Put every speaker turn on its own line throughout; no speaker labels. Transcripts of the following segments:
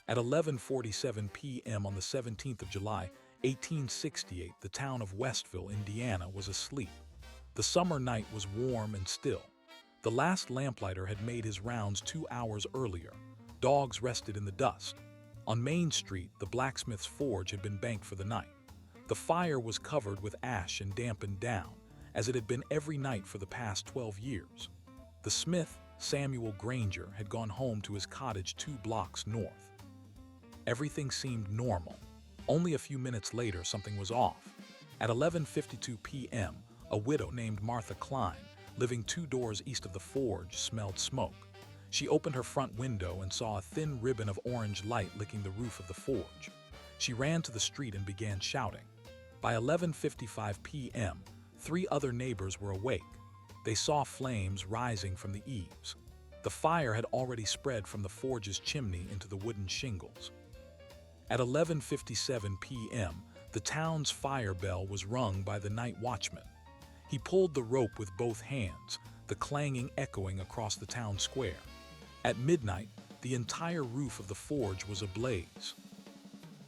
At 11:47 p.m. on the 17th of July, 1868, the town of Westville, Indiana, was asleep. The summer night was warm and still. The last lamplighter had made his rounds 2 hours earlier. Dogs rested in the dust. On Main Street, the blacksmith's forge had been banked for the night. The fire was covered with ash and dampened down, as it had been every night for the past 12 years. The smith, Samuel Granger, had gone home to his cottage 2 blocks north. Everything seemed normal. Only a few minutes later, something was off. At 11:52 p.m., a widow named Martha Klein, living 2 doors east of the forge, smelled smoke. She opened her front window and saw a thin ribbon of orange light licking the roof of the forge. She ran to the street and began shouting. By 11:55 p.m., 3 other neighbors were awake. They saw flames rising from the eaves. The fire had already spread from the forge's chimney into the wooden shingles. At 11:57 p.m., the town's fire bell was rung by the night watchman. He pulled the rope with both hands, the clanging echoing across the town square. At midnight, the entire roof of the forge was ablaze.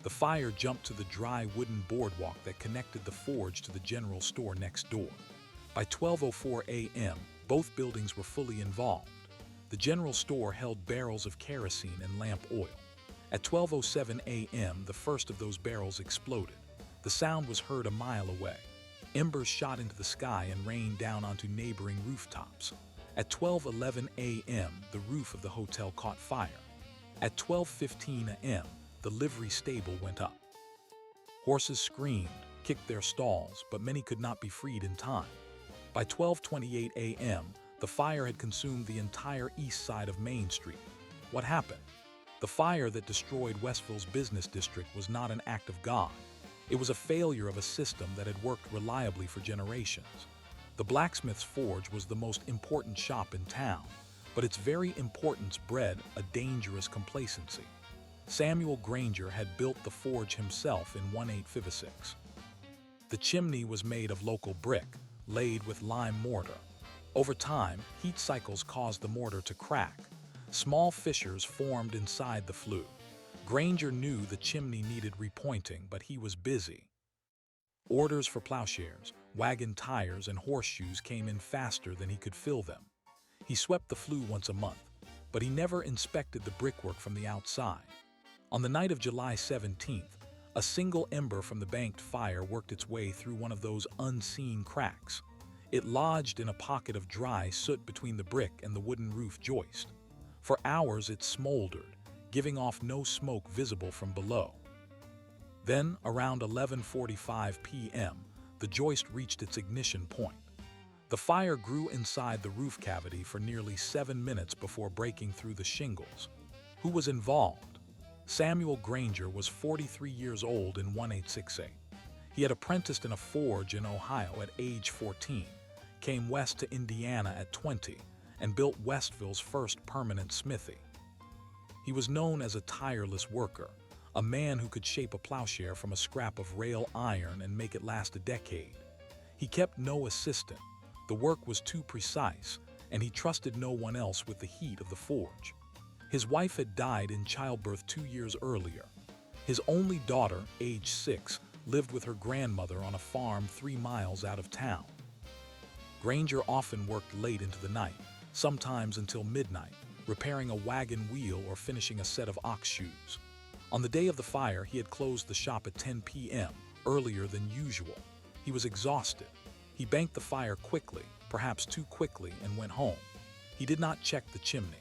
The fire jumped to the dry wooden boardwalk that connected the forge to the general store next door. By 12:04 a.m., both buildings were fully involved. The general store held barrels of kerosene and lamp oil. At 12:07 a.m., the first of those barrels exploded. The sound was heard a mile away. Embers shot into the sky and rained down onto neighboring rooftops. At 12:11 a.m., the roof of the hotel caught fire. At 12:15 a.m., the livery stable went up. Horses screamed, kicked their stalls, but many could not be freed in time. By 12:28 a.m., the fire had consumed the entire east side of Main Street. What happened? The fire that destroyed Westville's business district was not an act of God. It was a failure of a system that had worked reliably for generations. The blacksmith's forge was the most important shop in town, but its very importance bred a dangerous complacency. Samuel Granger had built the forge himself in 1856. The chimney was made of local brick, laid with lime mortar. Over time, heat cycles caused the mortar to crack. Small fissures formed inside the flue. Granger knew the chimney needed repointing, but he was busy. Orders for plowshares, wagon tires, and horseshoes came in faster than he could fill them. He swept the flue once a month, but he never inspected the brickwork from the outside. On the night of July 17th, a single ember from the banked fire worked its way through one of those unseen cracks. It lodged in a pocket of dry soot between the brick and the wooden roof joist. For hours it smoldered, giving off no smoke visible from below. Then, around 11:45 p.m., the joist reached its ignition point. The fire grew inside the roof cavity for nearly 7 minutes before breaking through the shingles. Who was involved? Samuel Granger was 43 years old in 1868. He had apprenticed in a forge in Ohio at age 14, came west to Indiana at 20, and built Westville's first permanent smithy. He was known as a tireless worker, a man who could shape a plowshare from a scrap of rail iron and make it last a decade. He kept no assistant. The work was too precise, and he trusted no one else with the heat of the forge. His wife had died in childbirth 2 years earlier. His only daughter, age 6, lived with her grandmother on a farm 3 miles out of town. Granger often worked late into the night, sometimes until midnight, repairing a wagon wheel or finishing a set of ox shoes. On the day of the fire, he had closed the shop at 10 p.m., earlier than usual. He was exhausted. He banked the fire quickly, perhaps too quickly, and went home. He did not check the chimney.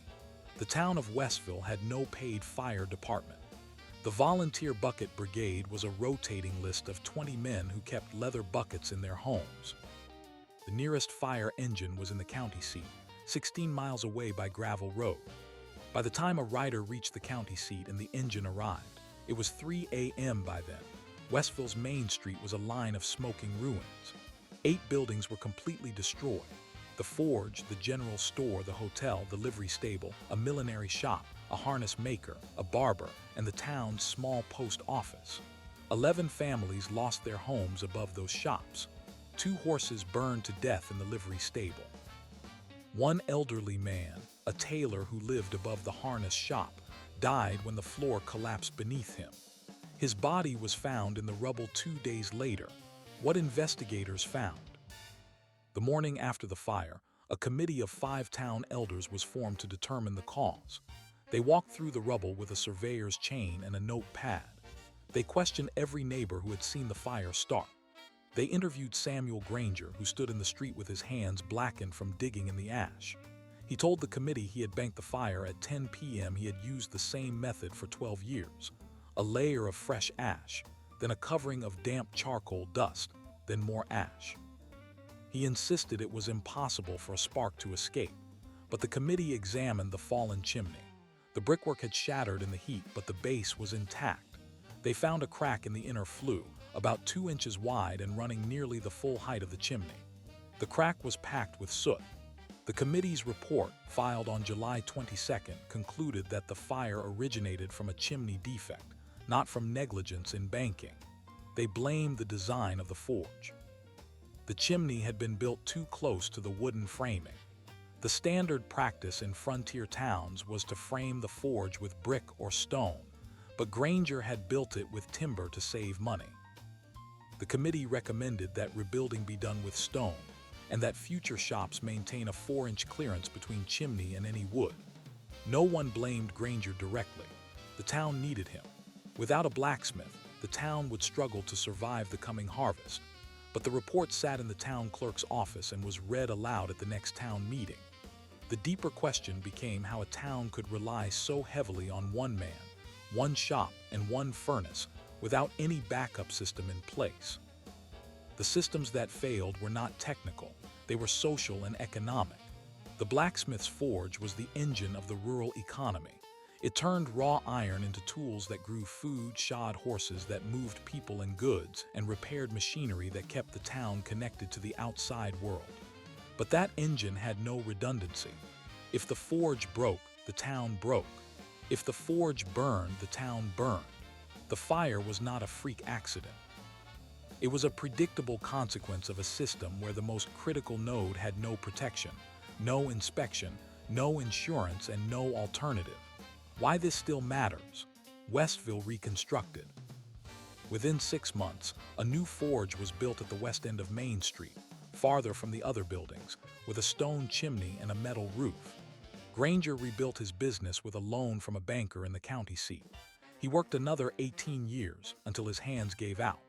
The town of Westville had no paid fire department. The volunteer bucket brigade was a rotating list of 20 men who kept leather buckets in their homes. The nearest fire engine was in the county seat, 16 miles away by gravel road. By the time a rider reached the county seat and the engine arrived, it was 3 a.m. by then. Westville's Main Street was a line of smoking ruins. 8 buildings were completely destroyed. The forge, the general store, the hotel, the livery stable, a millinery shop, a harness maker, a barber, and the town's small post office. 11 families lost their homes above those shops. 2 horses burned to death in the livery stable. One elderly man, a tailor who lived above the harness shop, died when the floor collapsed beneath him. His body was found in the rubble 2 days later. What investigators found? The morning after the fire, a committee of 5 town elders was formed to determine the cause. They walked through the rubble with a surveyor's chain and a notepad. They questioned every neighbor who had seen the fire start. They interviewed Samuel Granger, who stood in the street with his hands blackened from digging in the ash. He told the committee he had banked the fire at 10 p.m. He had used the same method for 12 years. A layer of fresh ash, then a covering of damp charcoal dust, then more ash. He insisted it was impossible for a spark to escape, but the committee examined the fallen chimney. The brickwork had shattered in the heat, but the base was intact. They found a crack in the inner flue, about 2 inches wide and running nearly the full height of the chimney. The crack was packed with soot. The committee's report, filed on July 22nd, concluded that the fire originated from a chimney defect, not from negligence in banking. They blamed the design of the forge. The chimney had been built too close to the wooden framing. The standard practice in frontier towns was to frame the forge with brick or stone, but Granger had built it with timber to save money. The committee recommended that rebuilding be done with stone, and that future shops maintain a 4-inch clearance between chimney and any wood. No one blamed Granger directly. The town needed him. Without a blacksmith, the town would struggle to survive the coming harvest. But the report sat in the town clerk's office and was read aloud at the next town meeting. The deeper question became how a town could rely so heavily on one man, one shop, and one furnace without any backup system in place. The systems that failed were not technical, they were social and economic. The blacksmith's forge was the engine of the rural economy. It turned raw iron into tools that grew food, shod horses that moved people and goods, and repaired machinery that kept the town connected to the outside world. But that engine had no redundancy. If the forge broke, the town broke. If the forge burned, the town burned. The fire was not a freak accident. It was a predictable consequence of a system where the most critical node had no protection, no inspection, no insurance, and no alternative. Why this still matters? Westville reconstructed. Within 6 months, a new forge was built at the west end of Main Street, farther from the other buildings, with a stone chimney and a metal roof. Granger rebuilt his business with a loan from a banker in the county seat. He worked another 18 years until his hands gave out.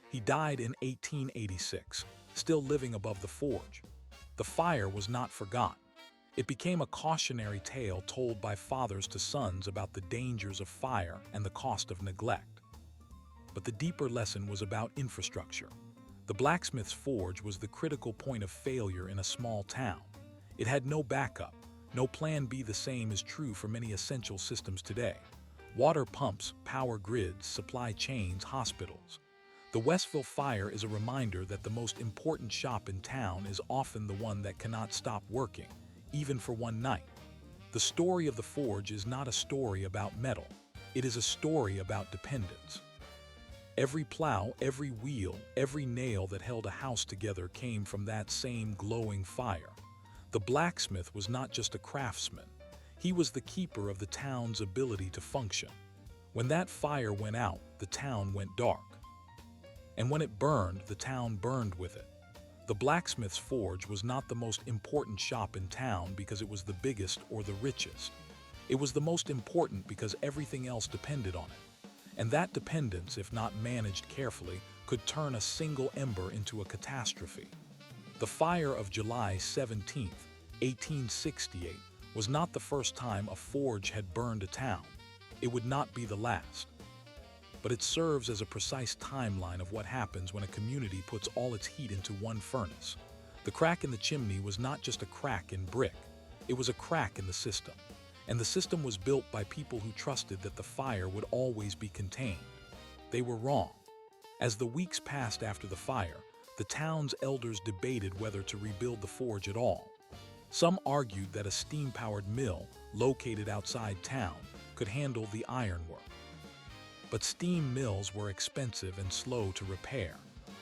He died in 1886, still living above the forge. The fire was not forgotten. It became a cautionary tale told by fathers to sons about the dangers of fire and the cost of neglect. But the deeper lesson was about infrastructure. The blacksmith's forge was the critical point of failure in a small town. It had no backup, no plan B. The same is true for many essential systems today. Water pumps, power grids, supply chains, hospitals. The Westville fire is a reminder that the most important shop in town is often the one that cannot stop working, even for one night. The story of the forge is not a story about metal. It is a story about dependence. Every plow, every wheel, every nail that held a house together came from that same glowing fire. The blacksmith was not just a craftsman. He was the keeper of the town's ability to function. When that fire went out, the town went dark. And when it burned, the town burned with it. The blacksmith's forge was not the most important shop in town because it was the biggest or the richest. It was the most important because everything else depended on it. And that dependence, if not managed carefully, could turn a single ember into a catastrophe. The fire of July 17, 1868, was not the first time a forge had burned a town. It would not be the last. But it serves as a precise timeline of what happens when a community puts all its heat into one furnace. The crack in the chimney was not just a crack in brick, it was a crack in the system. And the system was built by people who trusted that the fire would always be contained. They were wrong. As the weeks passed after the fire, the town's elders debated whether to rebuild the forge at all. Some argued that a steam-powered mill, located outside town, could handle the ironwork. But steam mills were expensive and slow to repair.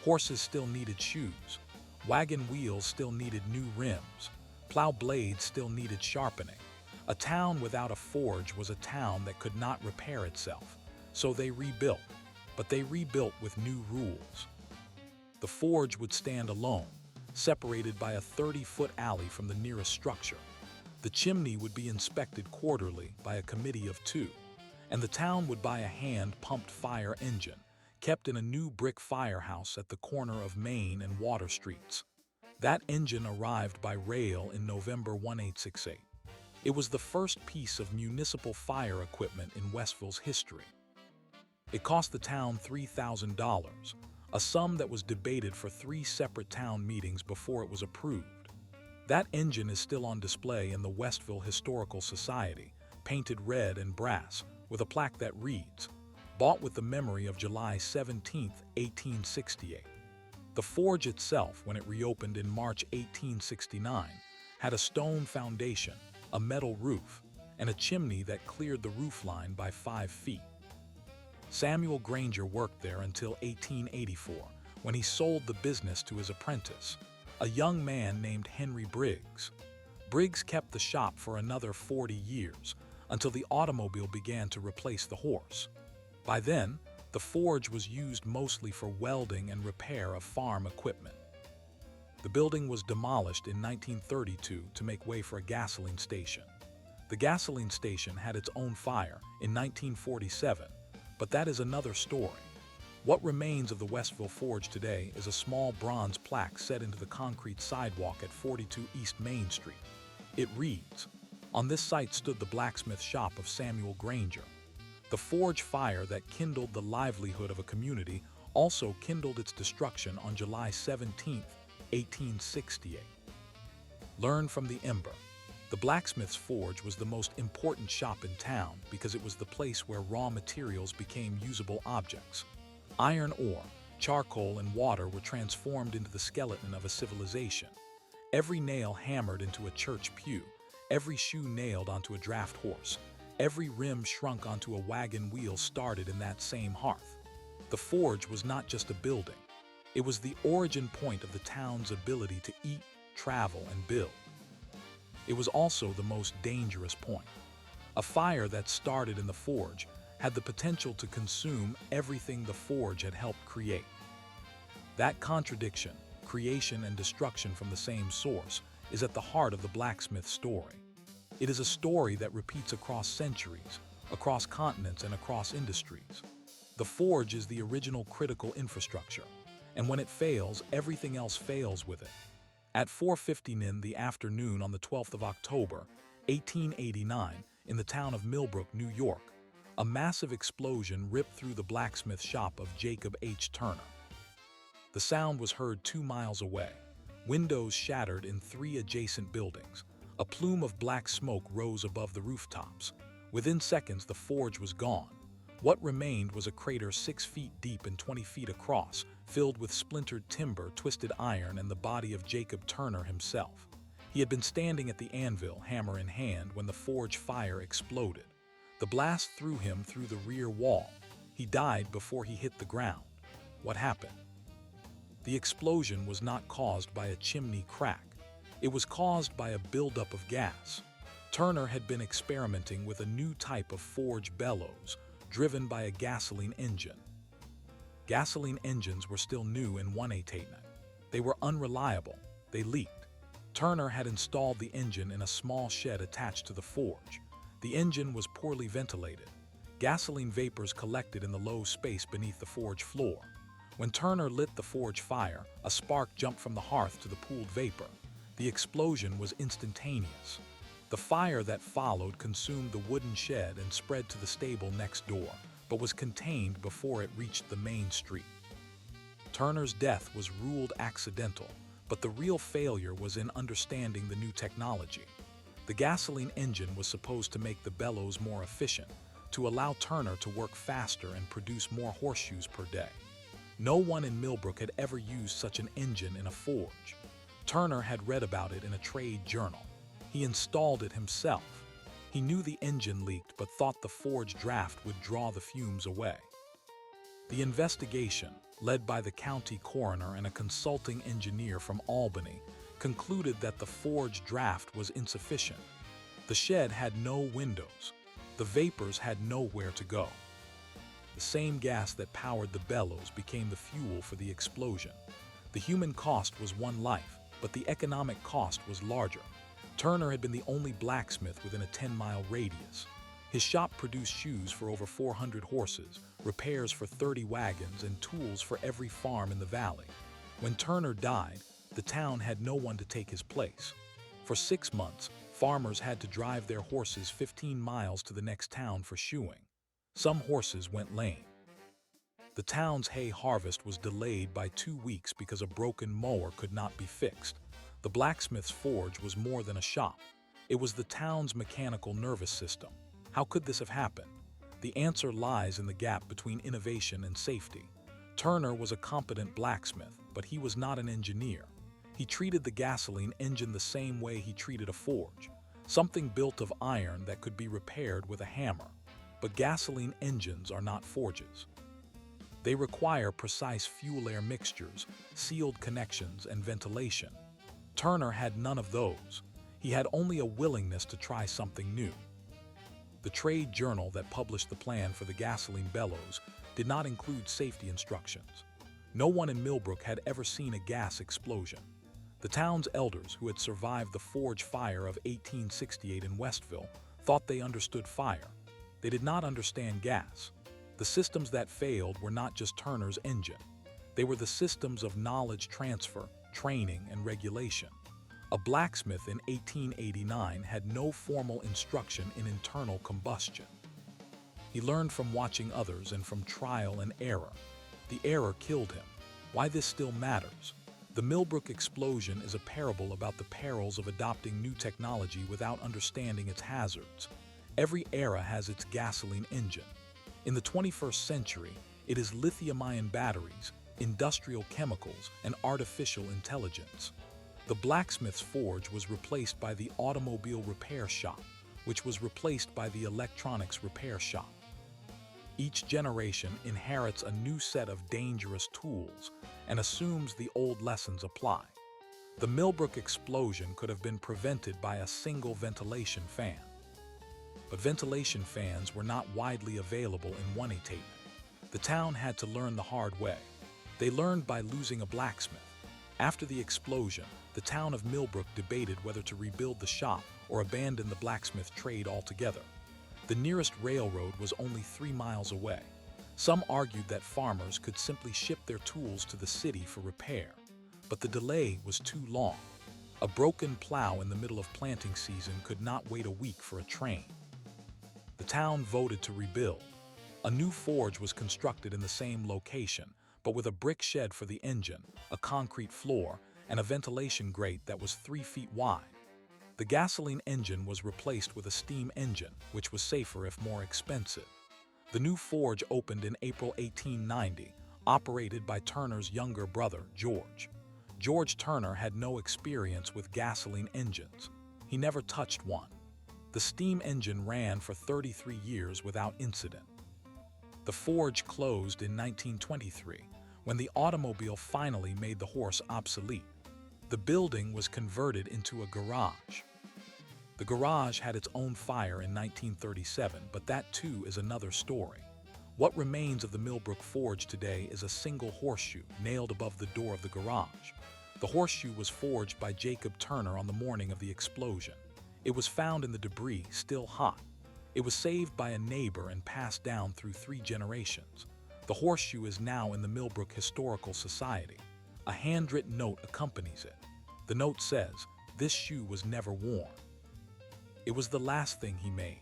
Horses still needed shoes. Wagon wheels still needed new rims. Plow blades still needed sharpening. A town without a forge was a town that could not repair itself, so they rebuilt, but they rebuilt with new rules. The forge would stand alone, separated by a 30-foot alley from the nearest structure. The chimney would be inspected quarterly by a committee of two, and the town would buy a hand-pumped fire engine, kept in a new brick firehouse at the corner of Main and Water Streets. That engine arrived by rail in November 1868. It was the first piece of municipal fire equipment in Westville's history. It cost the town $3,000, a sum that was debated for 3 separate town meetings before it was approved. That engine is still on display in the Westville Historical Society, painted red and brass, with a plaque that reads, "Bought with the memory of July 17, 1868. The forge itself, when it reopened in March 1869, had a stone foundation, a metal roof, and a chimney that cleared the roofline by 5 feet. Samuel Granger worked there until 1884, when he sold the business to his apprentice, a young man named Henry Briggs. Briggs kept the shop for another 40 years, until the automobile began to replace the horse. By then, the forge was used mostly for welding and repair of farm equipment. The building was demolished in 1932 to make way for a gasoline station. The gasoline station had its own fire in 1947, but that is another story. What remains of the Westville Forge today is a small bronze plaque set into the concrete sidewalk at 42 East Main Street. It reads, "On this site stood the blacksmith shop of Samuel Granger. The forge fire that kindled the livelihood of a community also kindled its destruction on July 17, 1868. Learn from the ember. The blacksmith's forge was the most important shop in town because it was the place where raw materials became usable objects. Iron ore, charcoal, and water were transformed into the skeleton of a civilization. Every nail hammered into a church pew, every shoe nailed onto a draft horse, every rim shrunk onto a wagon wheel started in that same hearth. The forge was not just a building. It was the origin point of the town's ability to eat, travel, and build. It was also the most dangerous point. A fire that started in the forge had the potential to consume everything the forge had helped create. That contradiction, creation and destruction from the same source, is at the heart of the blacksmith story. It is a story that repeats across centuries, across continents, and across industries. The forge is the original critical infrastructure, and when it fails, everything else fails with it. At 4:15 in the afternoon on the 12th of October, 1889, in the town of Millbrook, New York, a massive explosion ripped through the blacksmith shop of Jacob H. Turner. The sound was heard 2 miles away. Windows shattered in 3 adjacent buildings. A plume of black smoke rose above the rooftops. Within seconds, the forge was gone. What remained was a crater 6 feet deep and 20 feet across, filled with splintered timber, twisted iron, and the body of Jacob Turner himself. He had been standing at the anvil, hammer in hand, when the forge fire exploded. The blast threw him through the rear wall. He died before he hit the ground. What happened? The explosion was not caused by a chimney crack. It was caused by a buildup of gas. Turner had been experimenting with a new type of forge bellows, driven by a gasoline engine. Gasoline engines were still new in 1889. They were unreliable. They leaked. Turner had installed the engine in a small shed attached to the forge. The engine was poorly ventilated. Gasoline vapors collected in the low space beneath the forge floor. When Turner lit the forge fire, a spark jumped from the hearth to the pooled vapor. The explosion was instantaneous. The fire that followed consumed the wooden shed and spread to the stable next door, but was contained before it reached the main street. Turner's death was ruled accidental, but the real failure was in understanding the new technology. The gasoline engine was supposed to make the bellows more efficient, to allow Turner to work faster and produce more horseshoes per day. No one in Millbrook had ever used such an engine in a forge. Turner had read about it in a trade journal. He installed it himself. He knew the engine leaked but thought the forge draft would draw the fumes away. The investigation, led by the county coroner and a consulting engineer from Albany, concluded that the forge draft was insufficient. The shed had no windows. The vapors had nowhere to go. The same gas that powered the bellows became the fuel for the explosion. The human cost was one life, but the economic cost was larger. Turner had been the only blacksmith within a 10-mile radius. His shop produced shoes for over 400 horses, repairs for 30 wagons, and tools for every farm in the valley. When Turner died, the town had no one to take his place. For 6 months, farmers had to drive their horses 15 miles to the next town for shoeing. Some horses went lame. The town's hay harvest was delayed by 2 weeks because a broken mower could not be fixed. The blacksmith's forge was more than a shop. It was the town's mechanical nervous system. How could this have happened? The answer lies in the gap between innovation and safety. Turner was a competent blacksmith, but he was not an engineer. He treated the gasoline engine the same way he treated a forge, something built of iron that could be repaired with a hammer. But gasoline engines are not forges. They require precise fuel-air mixtures, sealed connections, and ventilation. Turner had none of those. He had only a willingness to try something new. The trade journal that published the plan for the gasoline bellows did not include safety instructions. No one in Millbrook had ever seen a gas explosion. The town's elders, who had survived the forge fire of 1868 in Westville, thought they understood fire. They did not understand gas. The systems that failed were not just Turner's engine. They were the systems of knowledge transfer, training, and regulation. A blacksmith in 1889 had no formal instruction in internal combustion. He learned from watching others and from trial and error. The error killed him. Why this still matters? The Millbrook explosion is a parable about the perils of adopting new technology without understanding its hazards. Every era has its gasoline engine. In the 21st century, it is lithium-ion batteries, industrial chemicals, and artificial intelligence. The blacksmith's forge was replaced by the automobile repair shop, which was replaced by the electronics repair shop. Each generation inherits a new set of dangerous tools and assumes the old lessons apply. The Millbrook explosion could have been prevented by a single ventilation fan. But ventilation fans were not widely available in 1888. The town had to learn the hard way. They learned by losing a blacksmith. After the explosion, the town of Millbrook debated whether to rebuild the shop or abandon the blacksmith trade altogether. The nearest railroad was only 3 miles away. Some argued that farmers could simply ship their tools to the city for repair. But the delay was too long. A broken plow in the middle of planting season could not wait a week for a train. The town voted to rebuild. A new forge was constructed in the same location, but with a brick shed for the engine, a concrete floor, and a ventilation grate that was 3 feet wide. The gasoline engine was replaced with a steam engine, which was safer if more expensive. The new forge opened in April 1890, operated by Turner's younger brother, George. George Turner had no experience with gasoline engines. He never touched one. The steam engine ran for 33 years without incident. The forge closed in 1923, when the automobile finally made the horse obsolete. The building was converted into a garage. The garage had its own fire in 1937, but that too is another story. What remains of the Millbrook Forge today is a single horseshoe nailed above the door of the garage. The horseshoe was forged by Jacob Turner on the morning of the explosion. It was found in the debris, still hot. It was saved by a neighbor and passed down through 3 generations. The horseshoe is now in the Millbrook Historical Society. A handwritten note accompanies it. The note says, "This shoe was never worn." It was the last thing he made.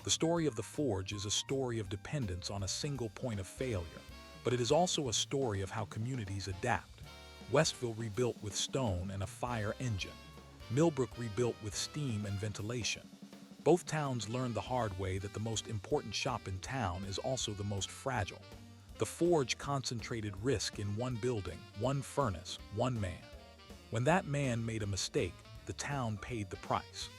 The story of the forge is a story of dependence on a single point of failure, but it is also a story of how communities adapt. Westville rebuilt with stone and a fire engine. Millbrook rebuilt with steam and ventilation. Both towns learned the hard way that the most important shop in town is also the most fragile. The forge concentrated risk in one building, one furnace, one man. When that man made a mistake, the town paid the price.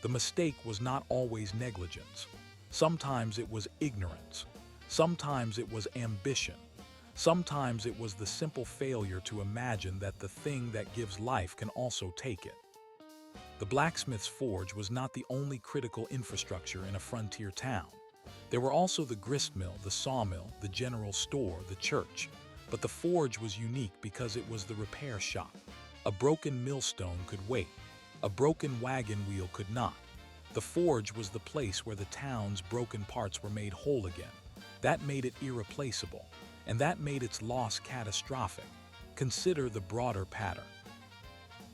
The mistake was not always negligence. Sometimes it was ignorance. Sometimes it was ambition. Sometimes it was the simple failure to imagine that the thing that gives life can also take it. The blacksmith's forge was not the only critical infrastructure in a frontier town. There were also the grist mill, the sawmill, the general store, the church. But the forge was unique because it was the repair shop. A broken millstone could wait. A broken wagon wheel could not. The forge was the place where the town's broken parts were made whole again. That made it irreplaceable, and that made its loss catastrophic. Consider the broader pattern.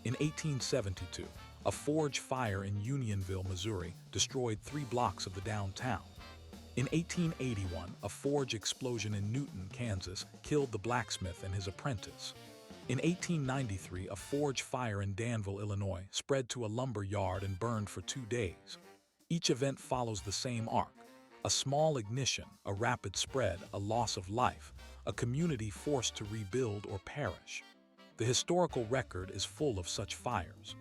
In 1872, a forge fire in Unionville, Missouri, destroyed 3 blocks of the downtown. In 1881, a forge explosion in Newton, Kansas, killed the blacksmith and his apprentice. In 1893, a forge fire in Danville, Illinois, spread to a lumber yard and burned for 2 days. Each event follows the same arc: a small ignition, a rapid spread, a loss of life, a community forced to rebuild or perish. The historical record is full of such fires.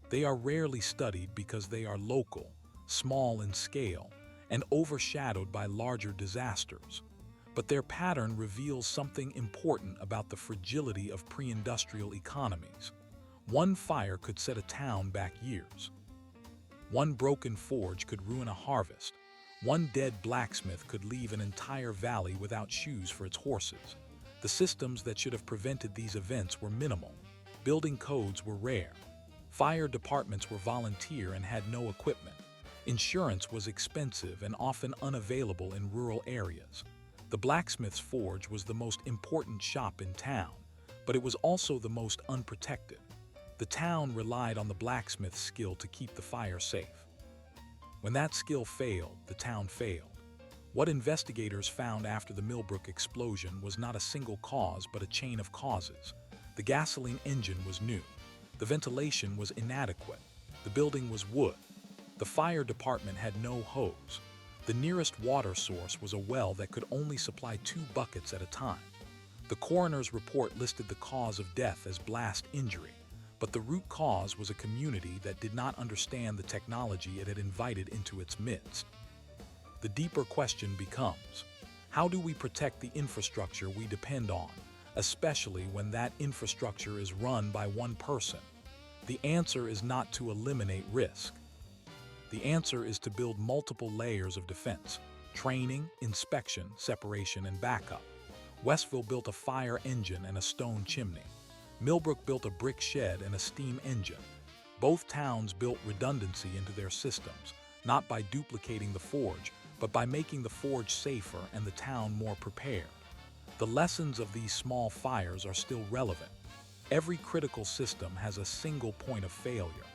They are rarely studied because they are local, small in scale, and overshadowed by larger disasters. But their pattern reveals something important about the fragility of pre-industrial economies. One fire could set a town back years. One broken forge could ruin a harvest. One dead blacksmith could leave an entire valley without shoes for its horses. The systems that should have prevented these events were minimal. Building codes were rare. Fire departments were volunteer and had no equipment. Insurance was expensive and often unavailable in rural areas. The blacksmith's forge was the most important shop in town, but it was also the most unprotected. The town relied on the blacksmith's skill to keep the fire safe. When that skill failed, the town failed. What investigators found after the Millbrook explosion was not a single cause but a chain of causes. The gasoline engine was new. The ventilation was inadequate. The building was wood. The fire department had no hose. The nearest water source was a well that could only supply 2 buckets at a time. The coroner's report listed the cause of death as blast injury, but the root cause was a community that did not understand the technology it had invited into its midst. The deeper question becomes, how do we protect the infrastructure we depend on, especially when that infrastructure is run by one person? The answer is not to eliminate risk. The answer is to build multiple layers of defense: training, inspection, separation, and backup. Westville built a fire engine and a stone chimney. Millbrook built a brick shed and a steam engine. Both towns built redundancy into their systems, not by duplicating the forge, but by making the forge safer and the town more prepared. The lessons of these small fires are still relevant. Every critical system has a single point of failure.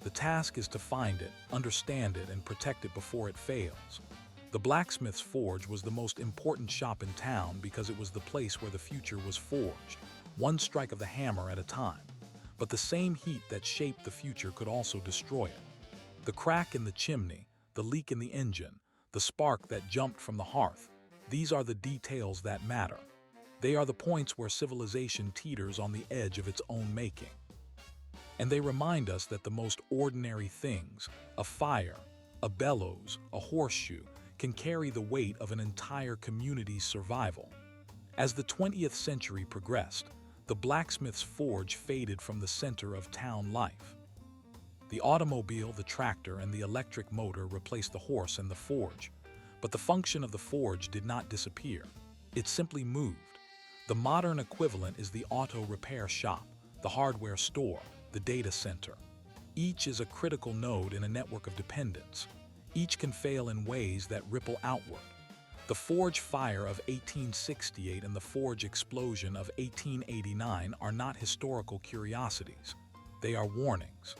The task is to find it, understand it, and protect it before it fails. The blacksmith's forge was the most important shop in town because it was the place where the future was forged, one strike of the hammer at a time. But the same heat that shaped the future could also destroy it. The crack in the chimney, the leak in the engine, the spark that jumped from the hearth, these are the details that matter. They are the points where civilization teeters on the edge of its own making. And they remind us that the most ordinary things, a fire, a bellows, a horseshoe, can carry the weight of an entire community's survival. As the 20th century progressed, the blacksmith's forge faded from the center of town life. The automobile, the tractor, and the electric motor replaced the horse and the forge. But the function of the forge did not disappear. It simply moved. The modern equivalent is the auto repair shop, the hardware store, the data center. Each is a critical node in a network of dependence. Each can fail in ways that ripple outward. The forge fire of 1868 and the forge explosion of 1889 are not historical curiosities. They are warnings.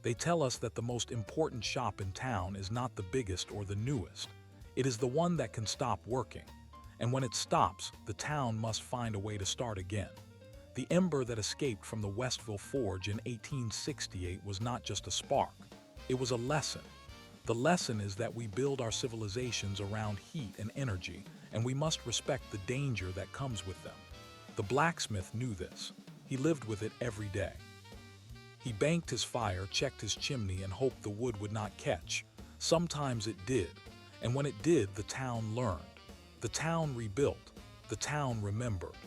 They tell us that the most important shop in town is not the biggest or the newest. It is the one that can stop working. And when it stops, the town must find a way to start again. The ember that escaped from the Westville Forge in 1868 was not just a spark. It was a lesson. The lesson is that we build our civilizations around heat and energy, and we must respect the danger that comes with them. The blacksmith knew this. He lived with it every day. He banked his fire, checked his chimney, and hoped the wood would not catch. Sometimes it did, and when it did, the town learned. The town rebuilt. The town remembered.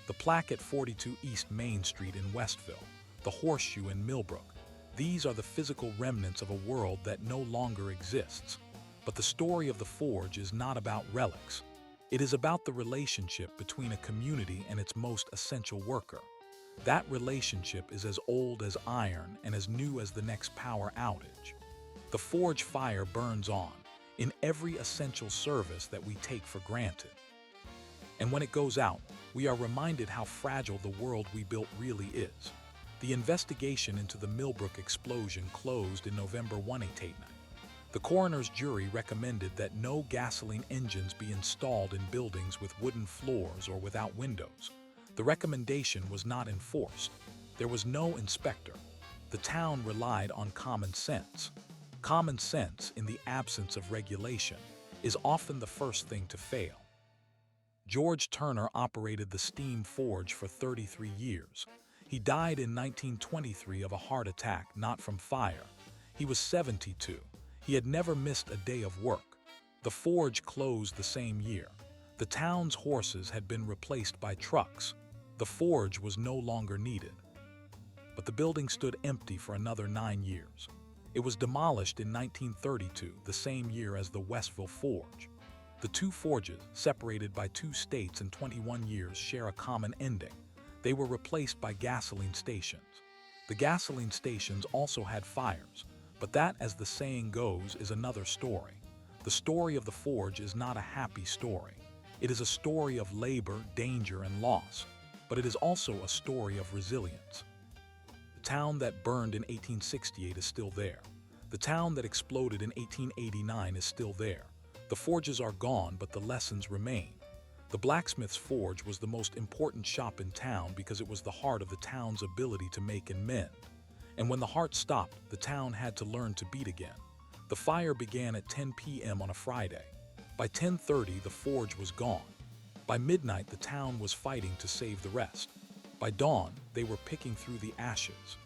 The plaque at 42 East Main Street in Westville, the horseshoe and Millbrook. These are the physical remnants of a world that no longer exists. But the story of the forge is not about relics. It is about the relationship between a community and its most essential worker. That relationship is as old as iron and as new as the next power outage. The forge fire burns on in every essential service that we take for granted. And when it goes out, we are reminded how fragile the world we built really is. The investigation into the Millbrook explosion closed in November 1889. The coroner's jury recommended that no gasoline engines be installed in buildings with wooden floors or without windows. The recommendation was not enforced. There was no inspector. The town relied on common sense. Common sense, in the absence of regulation, is often the first thing to fail. George Turner operated the steam forge for 33 years. He died in 1923 of a heart attack, not from fire. He was 72. He had never missed a day of work. The forge closed the same year. The town's horses had been replaced by trucks. The forge was no longer needed. But the building stood empty for another 9 years. It was demolished in 1932, the same year as the Westville Forge. The two forges, separated by 2 states and 21 years, share a common ending. They were replaced by gasoline stations. The gasoline stations also had fires, but that, as the saying goes, is another story. The story of the forge is not a happy story. It is a story of labor, danger, and loss, but it is also a story of resilience. The town that burned in 1868 is still there. The town that exploded in 1889 is still there. The forges are gone, but the lessons remain. The blacksmith's forge was the most important shop in town because it was the heart of the town's ability to make and mend. And when the heart stopped, the town had to learn to beat again. The fire began at 10 p.m. on a Friday. By 10:30, the forge was gone. By midnight, the town was fighting to save the rest. By dawn, they were picking through the ashes.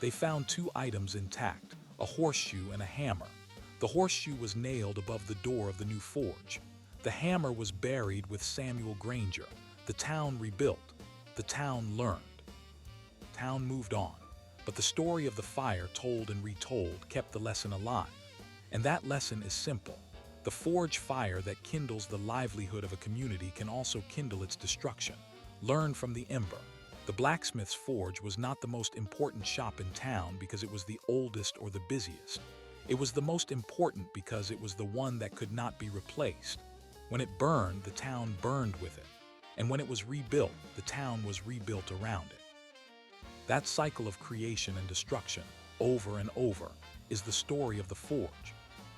They found 2 items intact, a horseshoe and a hammer. The horseshoe was nailed above the door of the new forge. The hammer was buried with Samuel Granger. The town rebuilt. The town learned. The town moved on. But the story of the fire, told and retold, kept the lesson alive. And that lesson is simple. The forge fire that kindles the livelihood of a community can also kindle its destruction. Learn from the ember. The blacksmith's forge was not the most important shop in town because it was the oldest or the busiest. It was the most important because it was the one that could not be replaced. When it burned, the town burned with it. And when it was rebuilt, the town was rebuilt around it. That cycle of creation and destruction, over and over, is the story of the forge.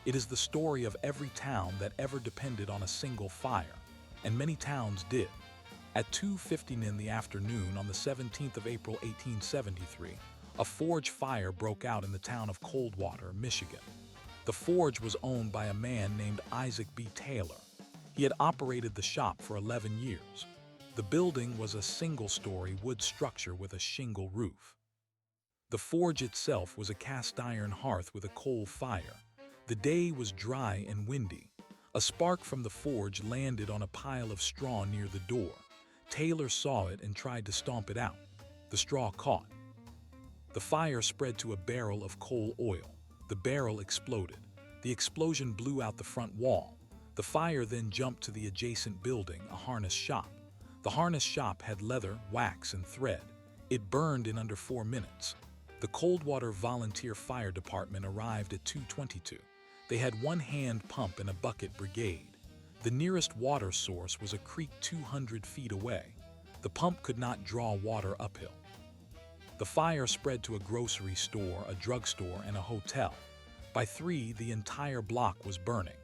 It is the story of every town that ever depended on a single fire, and many towns did. At 2:15 in the afternoon on the 17th of April 1873, a forge fire broke out in the town of Coldwater, Michigan. The forge was owned by a man named Isaac B. Taylor. He had operated the shop for 11 years. The building was a single-story wood structure with a shingle roof. The forge itself was a cast-iron hearth with a coal fire. The day was dry and windy. A spark from the forge landed on a pile of straw near the door. Taylor saw it and tried to stomp it out. The straw caught. The fire spread to a barrel of coal oil. The barrel exploded. The explosion blew out the front wall. The fire then jumped to the adjacent building, a harness shop. The harness shop had leather, wax, and thread. It burned in under 4 minutes. The Coldwater Volunteer Fire Department arrived at 2:22. They had one hand pump and a bucket brigade. The nearest water source was a creek 200 feet away. The pump could not draw water uphill. The fire spread to a grocery store, a drugstore, and a hotel. By 3, the entire block was burning.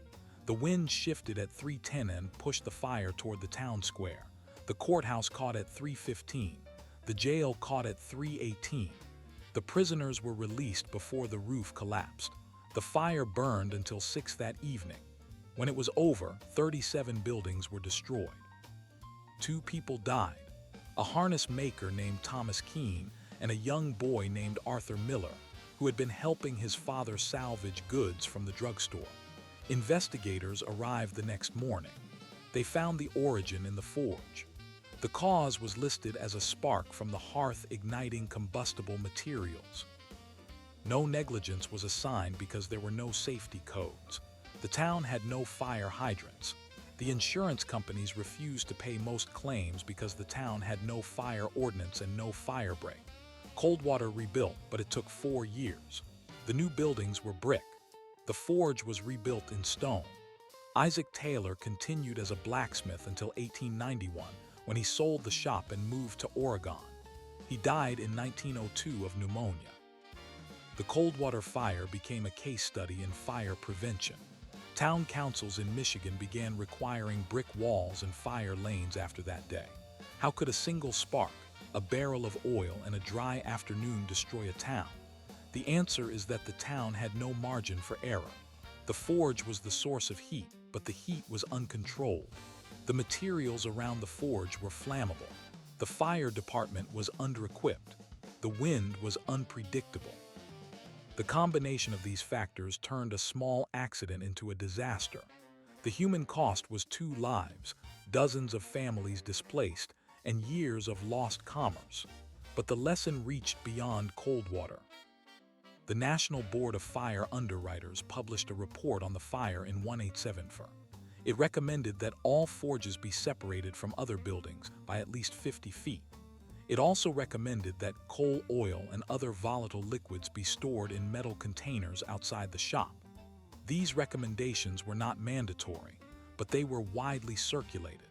The wind shifted at 3:10 and pushed the fire toward the town square. The courthouse caught at 3:15. The jail caught at 3:18. The prisoners were released before the roof collapsed. The fire burned until 6 that evening. When it was over, 37 buildings were destroyed. 2 people died, a harness maker named Thomas Keene and a young boy named Arthur Miller, who had been helping his father salvage goods from the drugstore. Investigators arrived the next morning. They found the origin in the forge. The cause was listed as a spark from the hearth igniting combustible materials. No negligence was assigned because there were no safety codes. The town had no fire hydrants. The insurance companies refused to pay most claims because the town had no fire ordinance and no fire break. Coldwater rebuilt, but it took 4 years. The new buildings were brick. The forge was rebuilt in stone. Isaac Taylor continued as a blacksmith until 1891, when he sold the shop and moved to Oregon. He died in 1902 of pneumonia. The Coldwater Fire became a case study in fire prevention. Town councils in Michigan began requiring brick walls and fire lanes after that day. How could a single spark, a barrel of oil, and a dry afternoon destroy a town? The answer is that the town had no margin for error. The forge was the source of heat, but the heat was uncontrolled. The materials around the forge were flammable. The fire department was under-equipped. The wind was unpredictable. The combination of these factors turned a small accident into a disaster. The human cost was 2 lives, dozens of families displaced, and years of lost commerce. But the lesson reached beyond Coldwater. The National Board of Fire Underwriters published a report on the fire in 1874. It recommended that all forges be separated from other buildings by at least 50 feet. It also recommended that coal oil and other volatile liquids be stored in metal containers outside the shop. These recommendations were not mandatory, but they were widely circulated.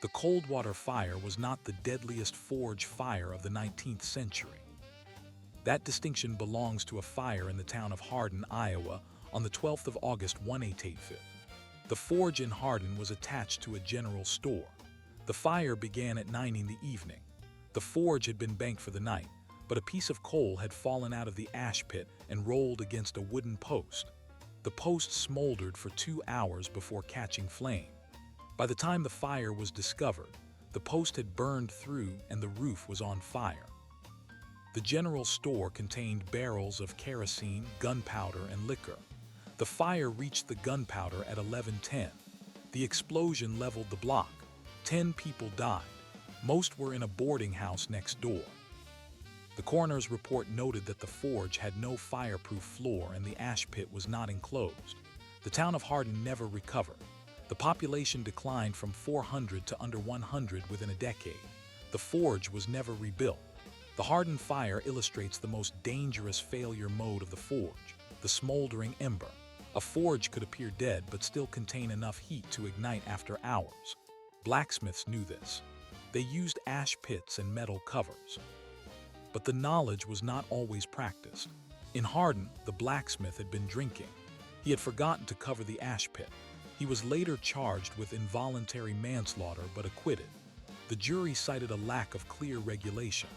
The Coldwater Fire was not the deadliest forge fire of the 19th century. That distinction belongs to a fire in the town of Hardin, Iowa, on the 12th of August 1885. The forge in Hardin was attached to a general store. The fire began at 9 in the evening. The forge had been banked for the night, but a piece of coal had fallen out of the ash pit and rolled against a wooden post. The post smoldered for 2 hours before catching flame. By the time the fire was discovered, the post had burned through and the roof was on fire. The general store contained barrels of kerosene, gunpowder, and liquor. The fire reached the gunpowder at 11:10. The explosion leveled the block. 10 people died. Most were in a boarding house next door. The coroner's report noted that the forge had no fireproof floor and the ash pit was not enclosed. The town of Hardin never recovered. The population declined from 400 to under 100 within a decade. The forge was never rebuilt. The Hardin fire illustrates the most dangerous failure mode of the forge, the smoldering ember. A forge could appear dead but still contain enough heat to ignite after hours. Blacksmiths knew this. They used ash pits and metal covers. But the knowledge was not always practiced. In Hardin, the blacksmith had been drinking. He had forgotten to cover the ash pit. He was later charged with involuntary manslaughter but acquitted. The jury cited a lack of clear regulation.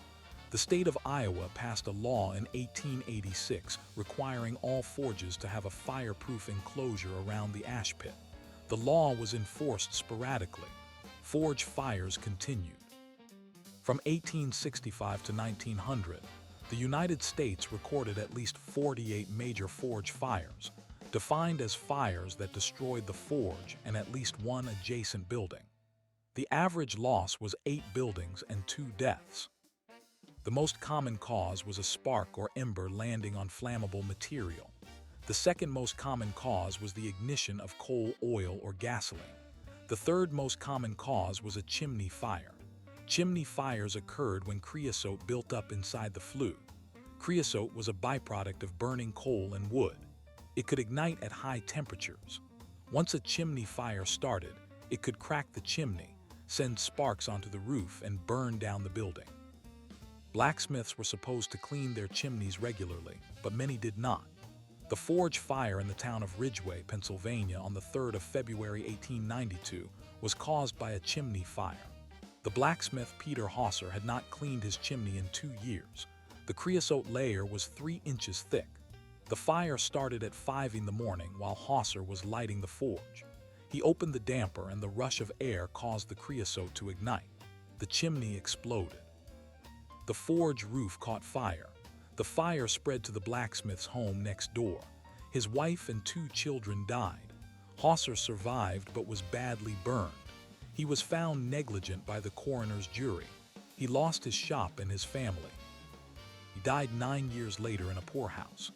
The state of Iowa passed a law in 1886 requiring all forges to have a fireproof enclosure around the ash pit. The law was enforced sporadically. Forge fires continued. From 1865 to 1900, the United States recorded at least 48 major forge fires, defined as fires that destroyed the forge and at least one adjacent building. The average loss was 8 buildings and 2 deaths. The most common cause was a spark or ember landing on flammable material. The second most common cause was the ignition of coal, oil, or gasoline. The third most common cause was a chimney fire. Chimney fires occurred when creosote built up inside the flue. Creosote was a byproduct of burning coal and wood. It could ignite at high temperatures. Once a chimney fire started, it could crack the chimney, send sparks onto the roof, and burn down the building. Blacksmiths were supposed to clean their chimneys regularly, but many did not. The forge fire in the town of Ridgeway, Pennsylvania on the 3rd of February 1892 was caused by a chimney fire. The blacksmith Peter Hosser had not cleaned his chimney in 2 years. The creosote layer was 3 inches thick. The fire started at 5 in the morning while Hosser was lighting the forge. He opened the damper and the rush of air caused the creosote to ignite. The chimney exploded. The forge roof caught fire. The fire spread to the blacksmith's home next door. His wife and 2 children died. Hosser survived but was badly burned. He was found negligent by the coroner's jury. He lost his shop and his family. He died 9 years later in a poorhouse.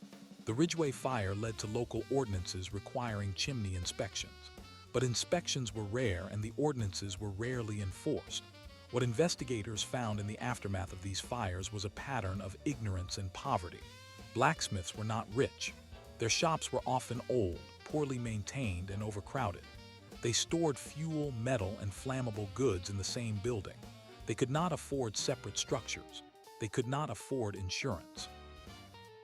The Ridgeway fire led to local ordinances requiring chimney inspections. But inspections were rare and the ordinances were rarely enforced. What investigators found in the aftermath of these fires was a pattern of ignorance and poverty. Blacksmiths were not rich. Their shops were often old, poorly maintained, and overcrowded. They stored fuel, metal, and flammable goods in the same building. They could not afford separate structures. They could not afford insurance.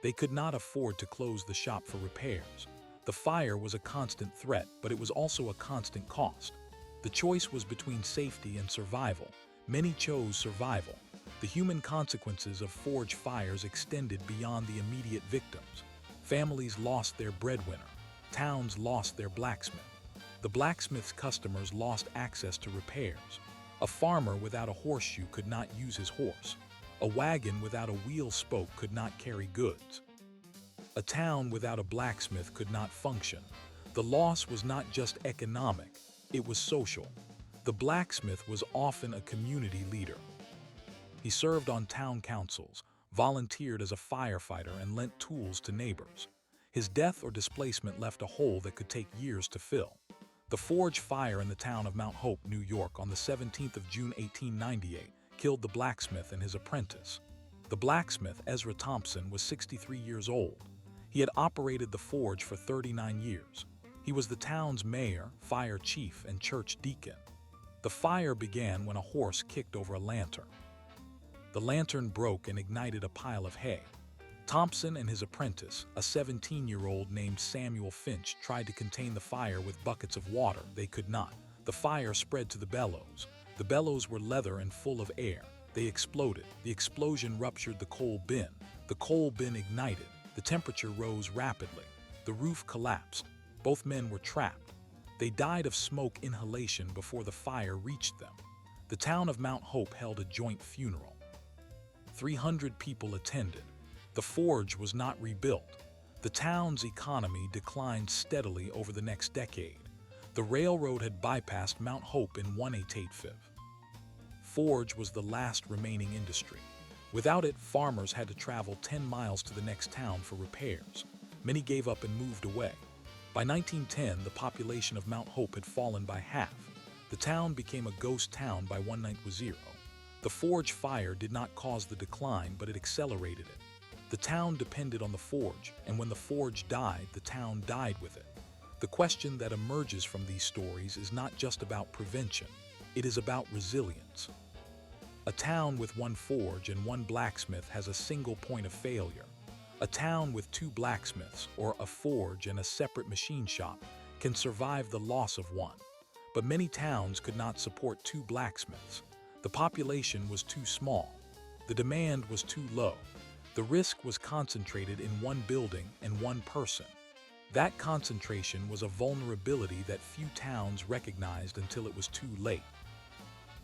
They could not afford to close the shop for repairs. The fire was a constant threat, but it was also a constant cost. The choice was between safety and survival. Many chose survival. The human consequences of forge fires extended beyond the immediate victims. Families lost their breadwinner. Towns lost their blacksmith. The blacksmith's customers lost access to repairs. A farmer without a horseshoe could not use his horse. A wagon without a wheel spoke could not carry goods. A town without a blacksmith could not function. The loss was not just economic, it was social. The blacksmith was often a community leader. He served on town councils, volunteered as a firefighter, and lent tools to neighbors. His death or displacement left a hole that could take years to fill. The forge fire in the town of Mount Hope, New York, on the 17th of June 1898, killed the blacksmith and his apprentice. The blacksmith, Ezra Thompson, was 63 years old. He had operated the forge for 39 years. He was the town's mayor, fire chief, and church deacon. The fire began when a horse kicked over a lantern. The lantern broke and ignited a pile of hay. Thompson and his apprentice, a 17-year-old named Samuel Finch, tried to contain the fire with buckets of water. They could not. The fire spread to the bellows. The bellows were leather and full of air. They exploded. The explosion ruptured the coal bin. The coal bin ignited. The temperature rose rapidly. The roof collapsed. Both men were trapped. They died of smoke inhalation before the fire reached them. The town of Mount Hope held a joint funeral. 300 people attended. The forge was not rebuilt. The town's economy declined steadily over the next decade. The railroad had bypassed Mount Hope in 1885. Forge was the last remaining industry. Without it, farmers had to travel 10 miles to the next town for repairs. Many gave up and moved away. By 1910, the population of Mount Hope had fallen by half. The town became a ghost town by 1910. The forge fire did not cause the decline, but it accelerated it. The town depended on the forge, and when the forge died, the town died with it. The question that emerges from these stories is not just about prevention, it is about resilience. A town with one forge and one blacksmith has a single point of failure. A town with two blacksmiths, or a forge and a separate machine shop, can survive the loss of one. But many towns could not support two blacksmiths. The population was too small. The demand was too low. The risk was concentrated in one building and one person. That concentration was a vulnerability that few towns recognized until it was too late.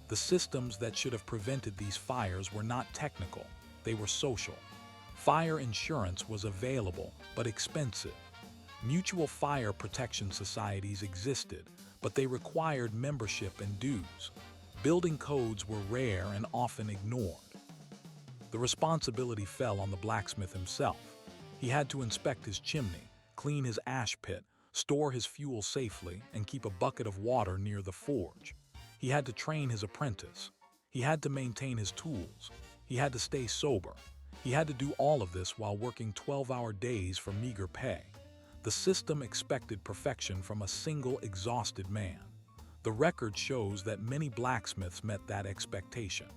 The systems that should have prevented these fires were not technical, they were social. Fire insurance was available, but expensive. Mutual fire protection societies existed, but they required membership and dues. Building codes were rare and often ignored. The responsibility fell on the blacksmith himself. He had to inspect his chimney, clean his ash pit, store his fuel safely, and keep a bucket of water near the forge. He had to train his apprentice. He had to maintain his tools. He had to stay sober. He had to do all of this while working 12-hour days for meager pay. The system expected perfection from a single exhausted man. The record shows that many blacksmiths met that expectation.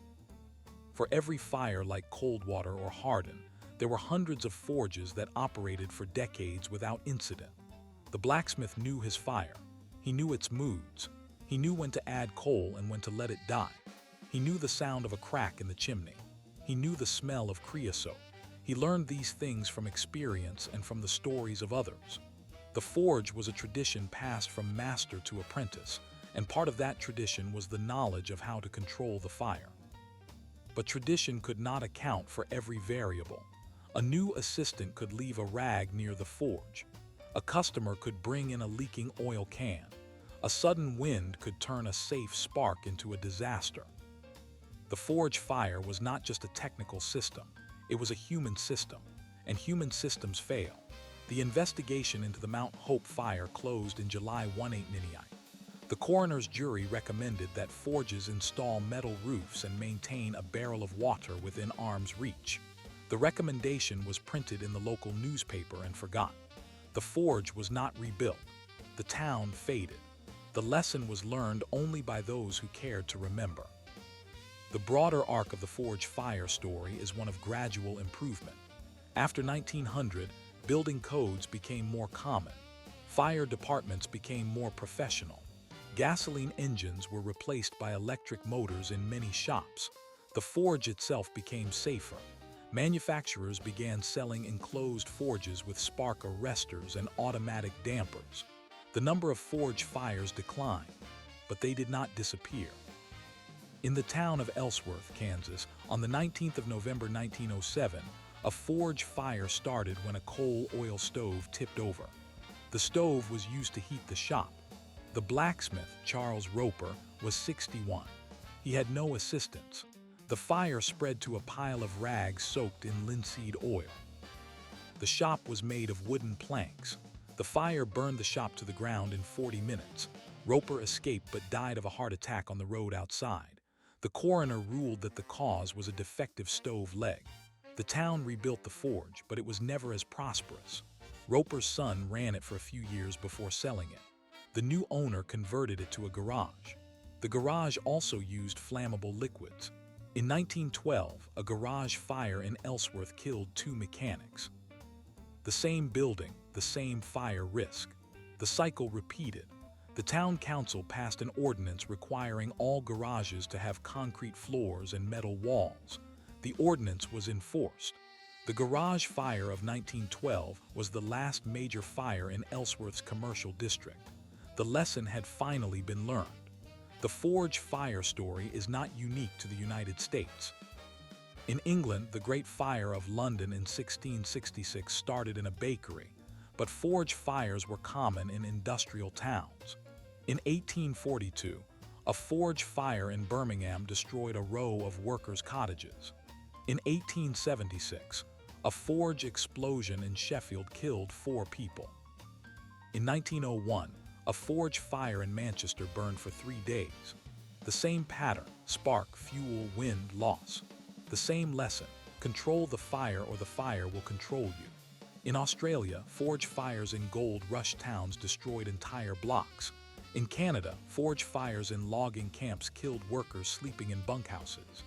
For every fire like Coldwater or Hardin, there were hundreds of forges that operated for decades without incident. The blacksmith knew his fire. He knew its moods. He knew when to add coal and when to let it die. He knew the sound of a crack in the chimney. He knew the smell of creosote. He learned these things from experience and from the stories of others. The forge was a tradition passed from master to apprentice, and part of that tradition was the knowledge of how to control the fire. But tradition could not account for every variable. A new assistant could leave a rag near the forge. A customer could bring in a leaking oil can. A sudden wind could turn a safe spark into a disaster. The forge fire was not just a technical system, it was a human system, and human systems fail. The investigation into the Mount Hope fire closed in July 1899. The coroner's jury recommended that forges install metal roofs and maintain a barrel of water within arm's reach. The recommendation was printed in the local newspaper and forgotten. The forge was not rebuilt. The town faded. The lesson was learned only by those who cared to remember. The broader arc of the forge fire story is one of gradual improvement. After 1900, building codes became more common. Fire departments became more professional. Gasoline engines were replaced by electric motors in many shops. The forge itself became safer. Manufacturers began selling enclosed forges with spark arresters and automatic dampers. The number of forge fires declined, but they did not disappear. In the town of Ellsworth, Kansas, on the 19th of November 1907, a forge fire started when a coal oil stove tipped over. The stove was used to heat the shop. The blacksmith, Charles Roper, was 61. He had no assistants. The fire spread to a pile of rags soaked in linseed oil. The shop was made of wooden planks. The fire burned the shop to the ground in 40 minutes. Roper escaped but died of a heart attack on the road outside. The coroner ruled that the cause was a defective stove leg. The town rebuilt the forge, but it was never as prosperous. Roper's son ran it for a few years before selling it. The new owner converted it to a garage. The garage also used flammable liquids. In 1912, a garage fire in Ellsworth killed 2 mechanics. The same building, the same fire risk. The cycle repeated. The town council passed an ordinance requiring all garages to have concrete floors and metal walls. The ordinance was enforced. The garage fire of 1912 was the last major fire in Ellsworth's commercial district. The lesson had finally been learned. The forge fire story is not unique to the United States. In England, the Great Fire of London in 1666 started in a bakery, but forge fires were common in industrial towns. In 1842, a forge fire in Birmingham destroyed a row of workers' cottages. In 1876, a forge explosion in Sheffield killed 4 people. In 1901, a forge fire in Manchester burned for 3 days. The same pattern: spark, fuel, wind, loss. The same lesson: control the fire or the fire will control you. In Australia, forge fires in gold rush towns destroyed entire blocks. In Canada, forge fires in logging camps killed workers sleeping in bunkhouses.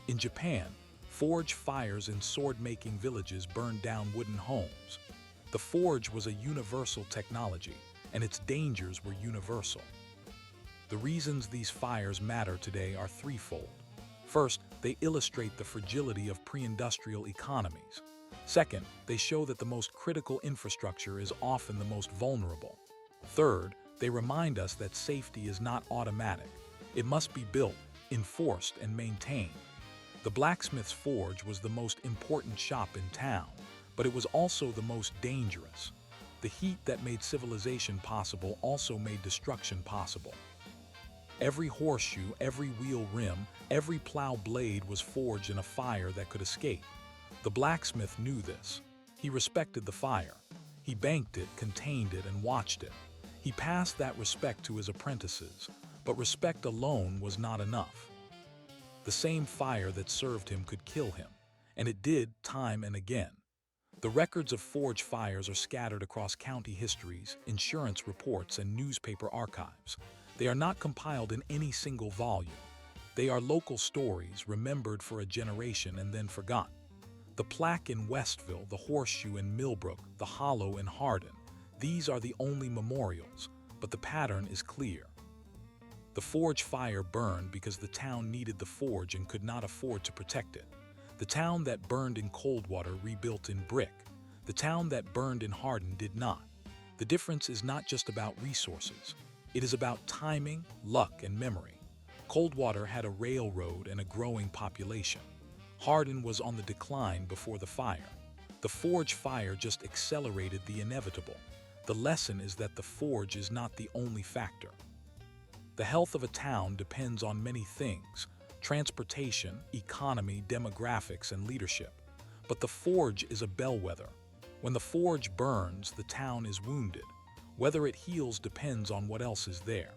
In Japan, forge fires in sword-making villages burned down wooden homes. The forge was a universal technology, and its dangers were universal. The reasons these fires matter today are threefold. First, they illustrate the fragility of pre-industrial economies. Second, they show that the most critical infrastructure is often the most vulnerable. Third, they remind us that safety is not automatic. It must be built, enforced, and maintained. The blacksmith's forge was the most important shop in town, but it was also the most dangerous. The heat that made civilization possible also made destruction possible. Every horseshoe, every wheel rim, every plow blade was forged in a fire that could escape. The blacksmith knew this. He respected the fire. He banked it, contained it, and watched it. He passed that respect to his apprentices, but respect alone was not enough. The same fire that served him could kill him, and it did time and again. The records of forge fires are scattered across county histories, insurance reports, and newspaper archives. They are not compiled in any single volume. They are local stories remembered for a generation and then forgotten. The plaque in Westville, the horseshoe in Millbrook, the hollow in Hardin, these are the only memorials, but the pattern is clear. The forge fire burned because the town needed the forge and could not afford to protect it. The town that burned in Coldwater rebuilt in brick. The town that burned in Hardin did not. The difference is not just about resources. It is about timing, luck, and memory. Coldwater had a railroad and a growing population. Hardin was on the decline before the fire. The forge fire just accelerated the inevitable. The lesson is that the forge is not the only factor. The health of a town depends on many things: transportation, economy, demographics, and leadership. But the forge is a bellwether. When the forge burns, the town is wounded. Whether it heals depends on what else is there.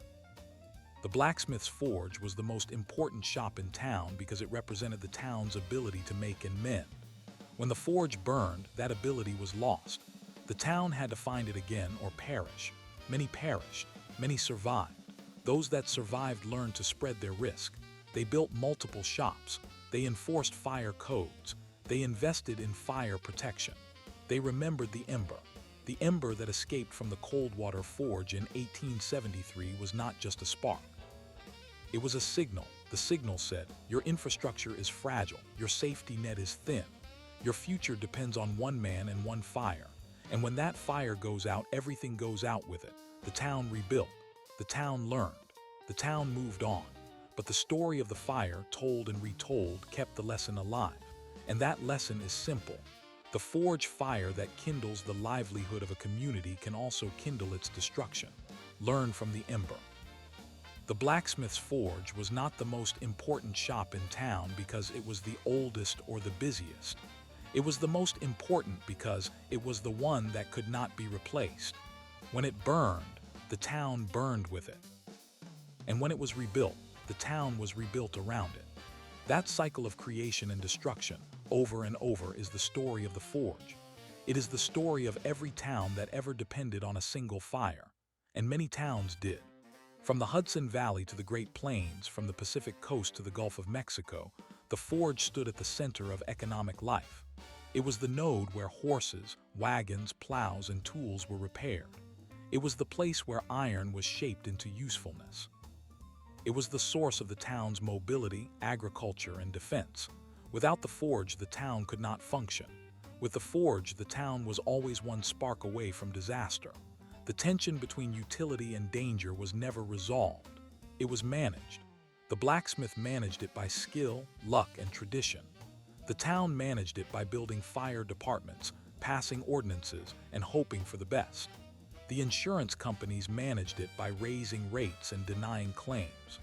The blacksmith's forge was the most important shop in town because it represented the town's ability to make and mend. When the forge burned, that ability was lost. The town had to find it again or perish. Many perished, many survived. Those that survived learned to spread their risk. They built multiple shops. They enforced fire codes. They invested in fire protection. They remembered the ember. The ember that escaped from the Coldwater Forge in 1873 was not just a spark. It was a signal. The signal said, your infrastructure is fragile, your safety net is thin. Your future depends on one man and one fire. And when that fire goes out, everything goes out with it. The town rebuilt. The town learned. The town moved on. But the story of the fire, told and retold, kept the lesson alive. And that lesson is simple. The forge fire that kindles the livelihood of a community can also kindle its destruction. Learn from the ember. The blacksmith's forge was not the most important shop in town because it was the oldest or the busiest. It was the most important because it was the one that could not be replaced. When it burned, the town burned with it. And when it was rebuilt, the town was rebuilt around it. That cycle of creation and destruction, over and over, is the story of the forge. It is the story of every town that ever depended on a single fire. And many towns did. From the Hudson Valley to the Great Plains, from the Pacific Coast to the Gulf of Mexico, the forge stood at the center of economic life. It was the node where horses, wagons, plows, and tools were repaired. It was the place where iron was shaped into usefulness. It was the source of the town's mobility, agriculture, and defense. Without the forge, the town could not function. With the forge, the town was always one spark away from disaster. The tension between utility and danger was never resolved. It was managed. The blacksmith managed it by skill, luck, and tradition. The town managed it by building fire departments, passing ordinances, and hoping for the best. The insurance companies managed it by raising rates and denying claims.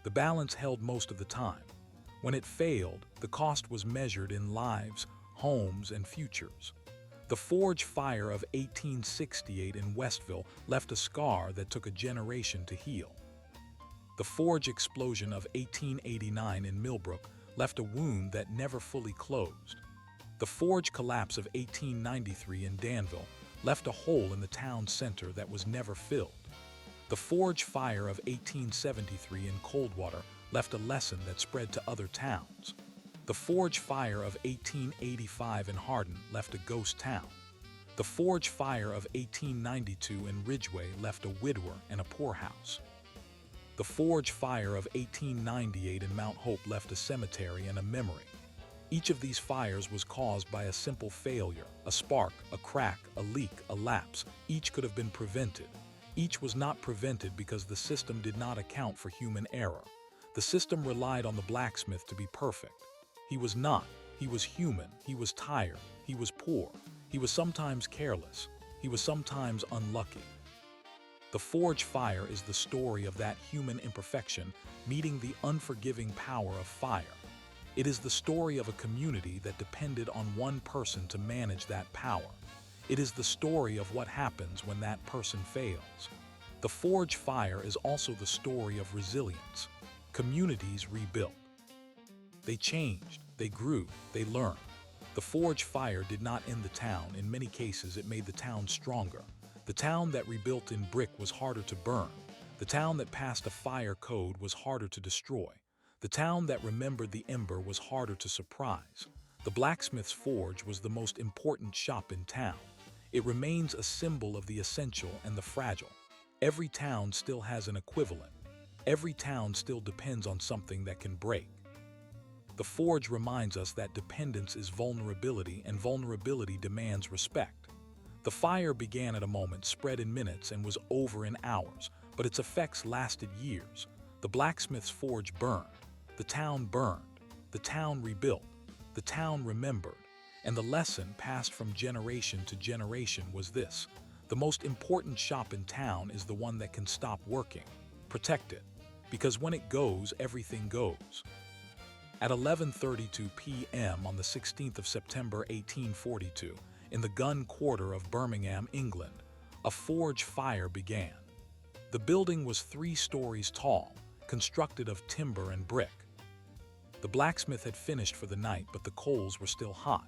The balance held most of the time. When it failed, the cost was measured in lives, homes, and futures. The forge fire of 1868 in Westville left a scar that took a generation to heal. The forge explosion of 1889 in Millbrook left a wound that never fully closed. The forge collapse of 1893 in Danville left a hole in the town center that was never filled. The forge fire of 1873 in Coldwater left a lesson that spread to other towns. The forge fire of 1885 in Hardin left a ghost town. The forge fire of 1892 in Ridgeway left a widower and a poorhouse. The forge fire of 1898 in Mount Hope left a cemetery and a memory. Each of these fires was caused by a simple failure, a spark, a crack, a leak, a lapse. Each could have been prevented. Each was not prevented because the system did not account for human error. The system relied on the blacksmith to be perfect. He was not. He was human. He was tired. He was poor. He was sometimes careless. He was sometimes unlucky. The forge fire is the story of that human imperfection meeting the unforgiving power of fire. It is the story of a community that depended on one person to manage that power. It is the story of what happens when that person fails. The forge fire is also the story of resilience. Communities rebuilt. They changed, they grew, they learned. The forge fire did not end the town. In many cases, it made the town stronger. The town that rebuilt in brick was harder to burn. The town that passed a fire code was harder to destroy. The town that remembered the ember was harder to surprise. The blacksmith's forge was the most important shop in town. It remains a symbol of the essential and the fragile. Every town still has an equivalent. Every town still depends on something that can break. The forge reminds us that dependence is vulnerability, and vulnerability demands respect. The fire began at a moment, spread in minutes, and was over in hours, but its effects lasted years. The blacksmith's forge burned. The town burned. The town rebuilt. The town remembered. And the lesson passed from generation to generation was this: the most important shop in town is the one that can stop working. Protect it, because when it goes, everything goes. At 11:32 p.m. on the 16th of September 1842, in the gun quarter of Birmingham, England, a forge fire began. The building was 3 stories tall, constructed of timber and brick. The blacksmith had finished for the night, but the coals were still hot.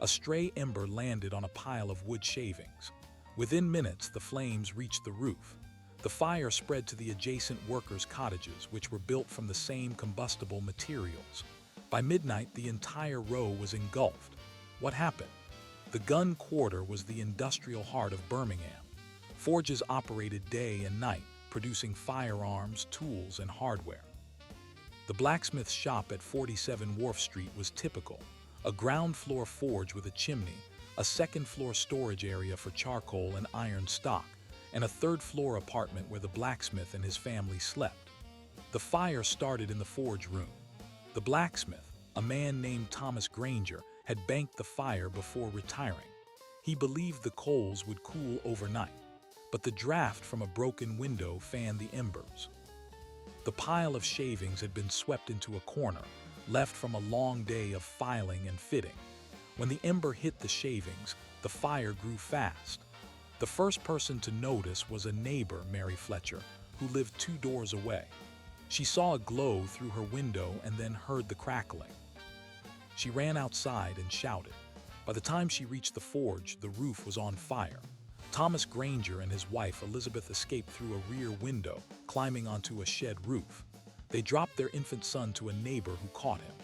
A stray ember landed on a pile of wood shavings. Within minutes, the flames reached the roof. The fire spread to the adjacent workers' cottages, which were built from the same combustible materials. By midnight, the entire row was engulfed. What happened? The gun quarter was the industrial heart of Birmingham. Forges operated day and night, producing firearms, tools, and hardware. The blacksmith shop at 47 Wharf Street was typical: a ground-floor forge with a chimney, a second-floor storage area for charcoal and iron stock, and a third-floor apartment where the blacksmith and his family slept. The fire started in the forge room. The blacksmith, a man named Thomas Granger, had banked the fire before retiring. He believed the coals would cool overnight, but the draft from a broken window fanned the embers. The pile of shavings had been swept into a corner, left from a long day of filing and fitting. When the ember hit the shavings, the fire grew fast. The first person to notice was a neighbor, Mary Fletcher, who lived 2 doors away. She saw a glow through her window and then heard the crackling. She ran outside and shouted. By the time she reached the forge, the roof was on fire. Thomas Granger and his wife Elizabeth escaped through a rear window, climbing onto a shed roof. They dropped their infant son to a neighbor who caught him.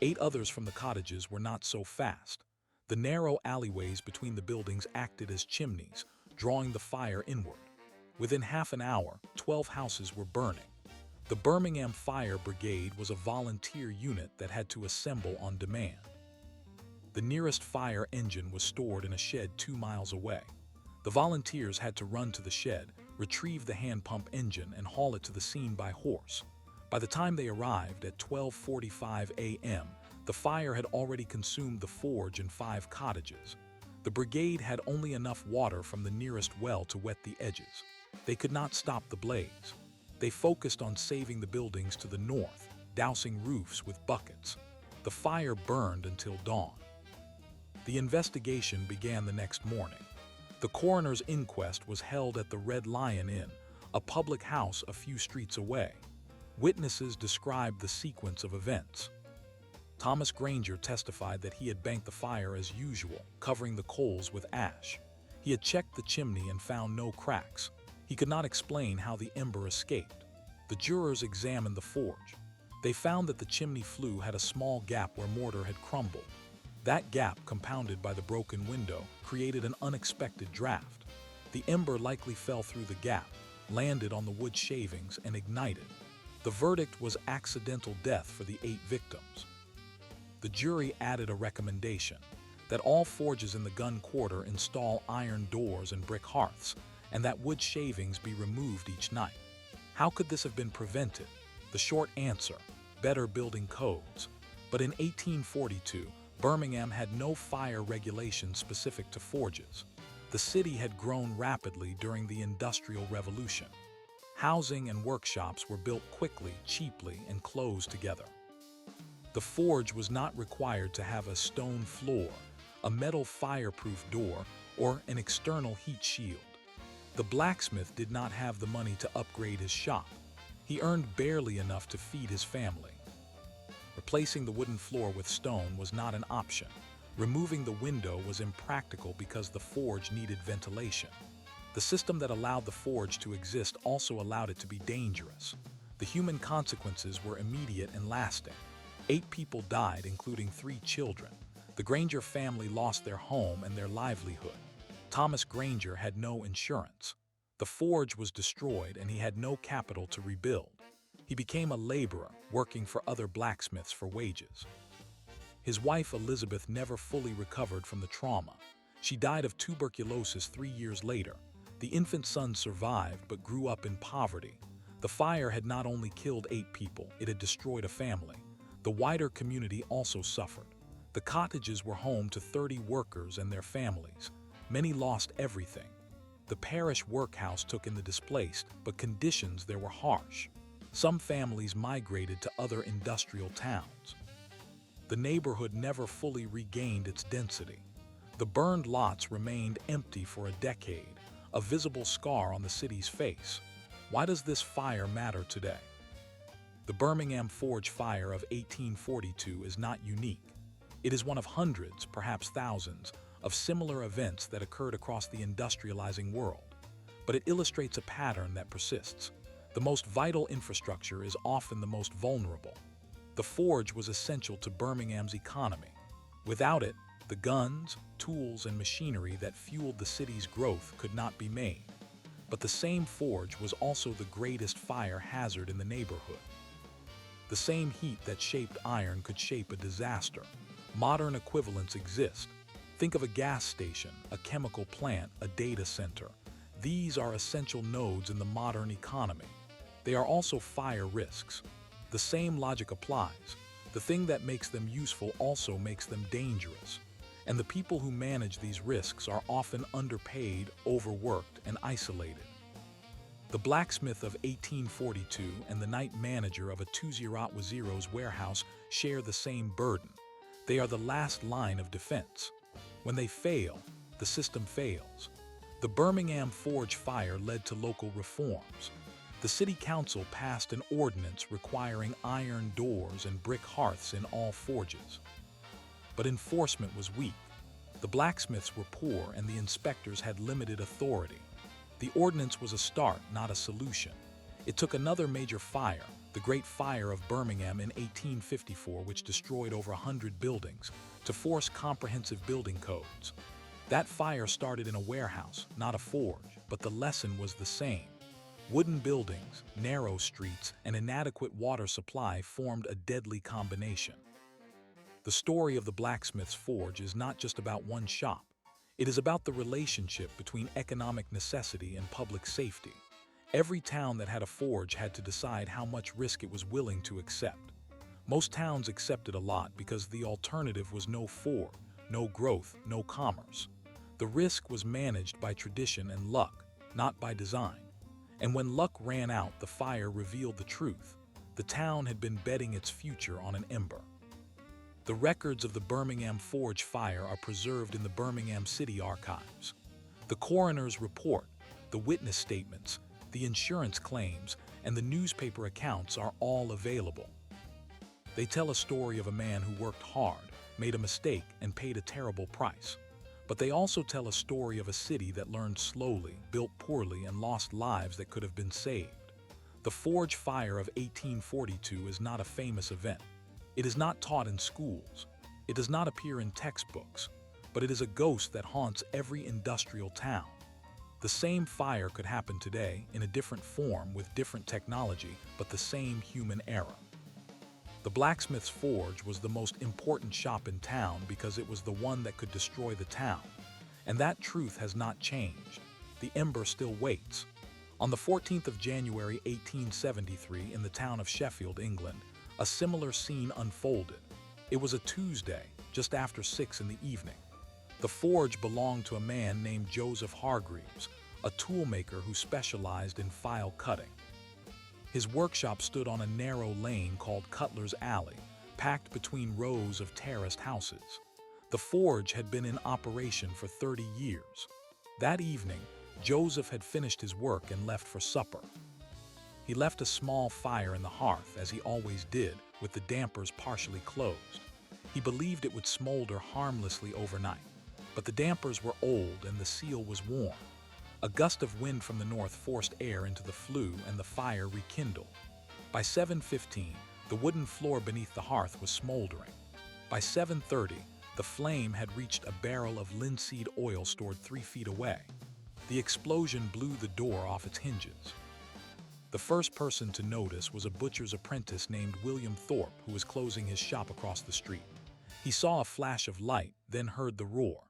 8 others from the cottages were not so fast. The narrow alleyways between the buildings acted as chimneys, drawing the fire inward. Within half an hour, 12 houses were burning. The Birmingham Fire Brigade was a volunteer unit that had to assemble on demand. The nearest fire engine was stored in a shed 2 miles away. The volunteers had to run to the shed, retrieve the hand pump engine, and haul it to the scene by horse. By the time they arrived at 12:45 a.m., the fire had already consumed the forge and 5 cottages. The brigade had only enough water from the nearest well to wet the edges. They could not stop the blaze. They focused on saving the buildings to the north, dousing roofs with buckets. The fire burned until dawn. The investigation began the next morning. The coroner's inquest was held at the Red Lion Inn, a public house a few streets away. Witnesses described the sequence of events. Thomas Granger testified that he had banked the fire as usual, covering the coals with ash. He had checked the chimney and found no cracks. He could not explain how the ember escaped. The jurors examined the forge. They found that the chimney flue had a small gap where mortar had crumbled. That gap, compounded by the broken window, created an unexpected draft. The ember likely fell through the gap, landed on the wood shavings, and ignited. The verdict was accidental death for the 8 victims. The jury added a recommendation that all forges in the gun quarter install iron doors and brick hearths, and that wood shavings be removed each night. How could this have been prevented? The short answer: better building codes. But in 1842, Birmingham had no fire regulations specific to forges. The city had grown rapidly during the Industrial Revolution. Housing and workshops were built quickly, cheaply, and closed together. The forge was not required to have a stone floor, a metal fireproof door, or an external heat shield. The blacksmith did not have the money to upgrade his shop. He earned barely enough to feed his family. Replacing the wooden floor with stone was not an option. Removing the window was impractical because the forge needed ventilation. The system that allowed the forge to exist also allowed it to be dangerous. The human consequences were immediate and lasting. 8 people died, including 3 children. The Granger family lost their home and their livelihood. Thomas Granger had no insurance. The forge was destroyed and he had no capital to rebuild. He became a laborer, working for other blacksmiths for wages. His wife Elizabeth never fully recovered from the trauma. She died of tuberculosis 3 years later. The infant son survived but grew up in poverty. The fire had not only killed 8 people, it had destroyed a family. The wider community also suffered. The cottages were home to 30 workers and their families. Many lost everything. The parish workhouse took in the displaced, but conditions there were harsh. Some families migrated to other industrial towns. The neighborhood never fully regained its density. The burned lots remained empty for a decade, a visible scar on the city's face. Why does this fire matter today? The Birmingham Forge Fire of 1842 is not unique. It is one of hundreds, perhaps thousands, of similar events that occurred across the industrializing world. But it illustrates a pattern that persists. The most vital infrastructure is often the most vulnerable. The forge was essential to Birmingham's economy. Without it, the guns, tools, and machinery that fueled the city's growth could not be made. But the same forge was also the greatest fire hazard in the neighborhood. The same heat that shaped iron could shape a disaster. Modern equivalents exist. Think of a gas station, a chemical plant, a data center. These are essential nodes in the modern economy. They are also fire risks. The same logic applies. The thing that makes them useful also makes them dangerous. And the people who manage these risks are often underpaid, overworked, and isolated. The blacksmith of 1842 and the night manager of a 2010's warehouse share the same burden. They are the last line of defense. When they fail, the system fails. The Birmingham Forge fire led to local reforms. The city council passed an ordinance requiring iron doors and brick hearths in all forges. But enforcement was weak. The blacksmiths were poor and the inspectors had limited authority. The ordinance was a start, not a solution. It took another major fire, the Great Fire of Birmingham in 1854, which destroyed over 100 buildings, to force comprehensive building codes. That fire started in a warehouse, not a forge, but the lesson was the same. Wooden buildings, narrow streets, and inadequate water supply formed a deadly combination. The story of the blacksmith's forge is not just about one shop. It is about the relationship between economic necessity and public safety. Every town that had a forge had to decide how much risk it was willing to accept. Most towns accepted a lot because the alternative was no forge, no growth, no commerce. The risk was managed by tradition and luck, not by design. And when luck ran out, the fire revealed the truth. The town had been betting its future on an ember. The records of the Birmingham Forge fire are preserved in the Birmingham City Archives. The coroner's report, the witness statements, the insurance claims, and the newspaper accounts are all available. They tell a story of a man who worked hard, made a mistake, and paid a terrible price. But they also tell a story of a city that learned slowly, built poorly, and lost lives that could have been saved. The Forge Fire of 1842 is not a famous event. It is not taught in schools. It does not appear in textbooks, but it is a ghost that haunts every industrial town. The same fire could happen today in a different form with different technology, but the same human error. The blacksmith's forge was the most important shop in town because it was the one that could destroy the town. And that truth has not changed. The ember still waits. On the 14th of January 1873 in the town of Sheffield, England, a similar scene unfolded. It was a Tuesday, just after 6 in the evening. The forge belonged to a man named Joseph Hargreaves, a toolmaker who specialized in file cutting. His workshop stood on a narrow lane called Cutler's Alley, packed between rows of terraced houses. The forge had been in operation for 30 years. That evening, Joseph had finished his work and left for supper. He left a small fire in the hearth, as he always did, with the dampers partially closed. He believed it would smolder harmlessly overnight, but the dampers were old and the seal was warm. A gust of wind from the north forced air into the flue and the fire rekindled. By 7:15, the wooden floor beneath the hearth was smoldering. By 7:30, the flame had reached a barrel of linseed oil stored 3 feet away. The explosion blew the door off its hinges. The first person to notice was a butcher's apprentice named William Thorpe, who was closing his shop across the street. He saw a flash of light, then heard the roar.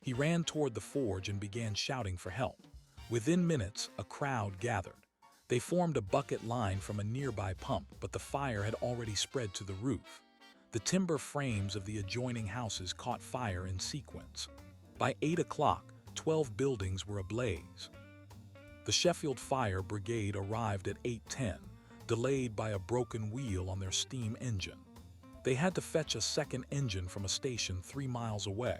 He ran toward the forge and began shouting for help. Within minutes, a crowd gathered. They formed a bucket line from a nearby pump, but the fire had already spread to the roof. The timber frames of the adjoining houses caught fire in sequence. By 8 o'clock, 12 buildings were ablaze. The Sheffield Fire Brigade arrived at 8:10, delayed by a broken wheel on their steam engine. They had to fetch a second engine from a station 3 miles away.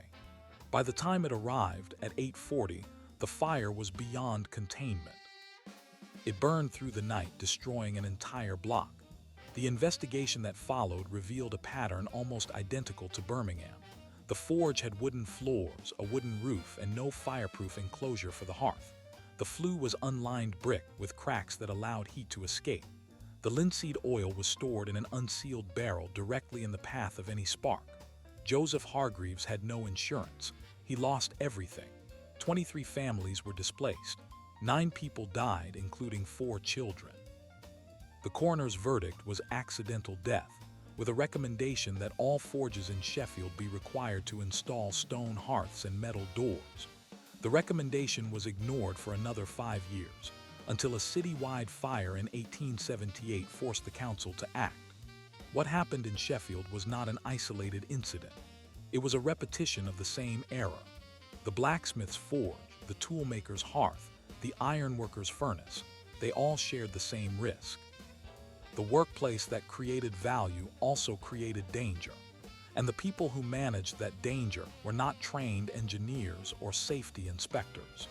By the time it arrived at 8:40, the fire was beyond containment. It burned through the night, destroying an entire block. The investigation that followed revealed a pattern almost identical to Birmingham. The forge had wooden floors, a wooden roof, and no fireproof enclosure for the hearth. The flue was unlined brick with cracks that allowed heat to escape. The linseed oil was stored in an unsealed barrel directly in the path of any spark. Joseph Hargreaves had no insurance. He lost everything. 23 families were displaced. 9 people died, including 4 children. The coroner's verdict was accidental death, with a recommendation that all forges in Sheffield be required to install stone hearths and metal doors. The recommendation was ignored for another 5 years, until a citywide fire in 1878 forced the council to act. What happened in Sheffield was not an isolated incident. It was a repetition of the same era. The blacksmith's forge, the toolmaker's hearth, the ironworker's furnace, they all shared the same risk. The workplace that created value also created danger, and the people who managed that danger were not trained engineers or safety inspectors.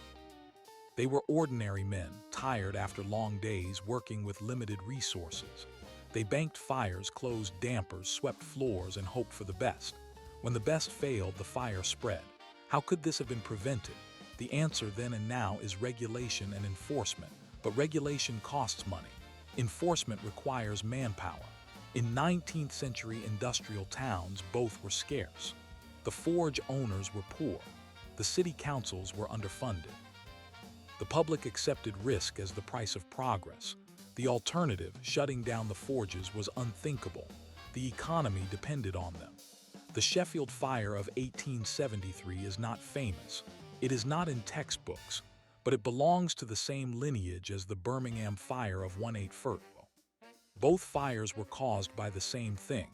They were ordinary men, tired after long days working with limited resources. They banked fires, closed dampers, swept floors, and hoped for the best. When the best failed, the fire spread. How could this have been prevented? The answer then and now is regulation and enforcement, but regulation costs money. Enforcement requires manpower. In 19th century industrial towns, both were scarce. The forge owners were poor. The city councils were underfunded. The public accepted risk as the price of progress. The alternative, shutting down the forges, was unthinkable. The economy depended on them. The Sheffield Fire of 1873 is not famous. It is not in textbooks, but it belongs to the same lineage as the Birmingham Fire of 1840. Both fires were caused by the same thing,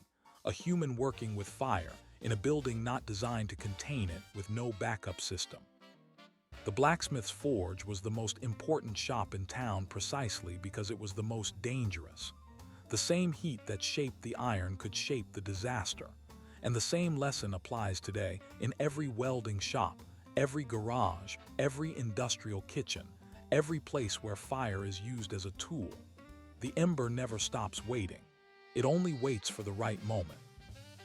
a human working with fire in a building not designed to contain it, with no backup system. The blacksmith's forge was the most important shop in town precisely because it was the most dangerous. The same heat that shaped the iron could shape the disaster. And the same lesson applies today in every welding shop, every garage, every industrial kitchen, every place where fire is used as a tool. The ember never stops waiting. It only waits for the right moment.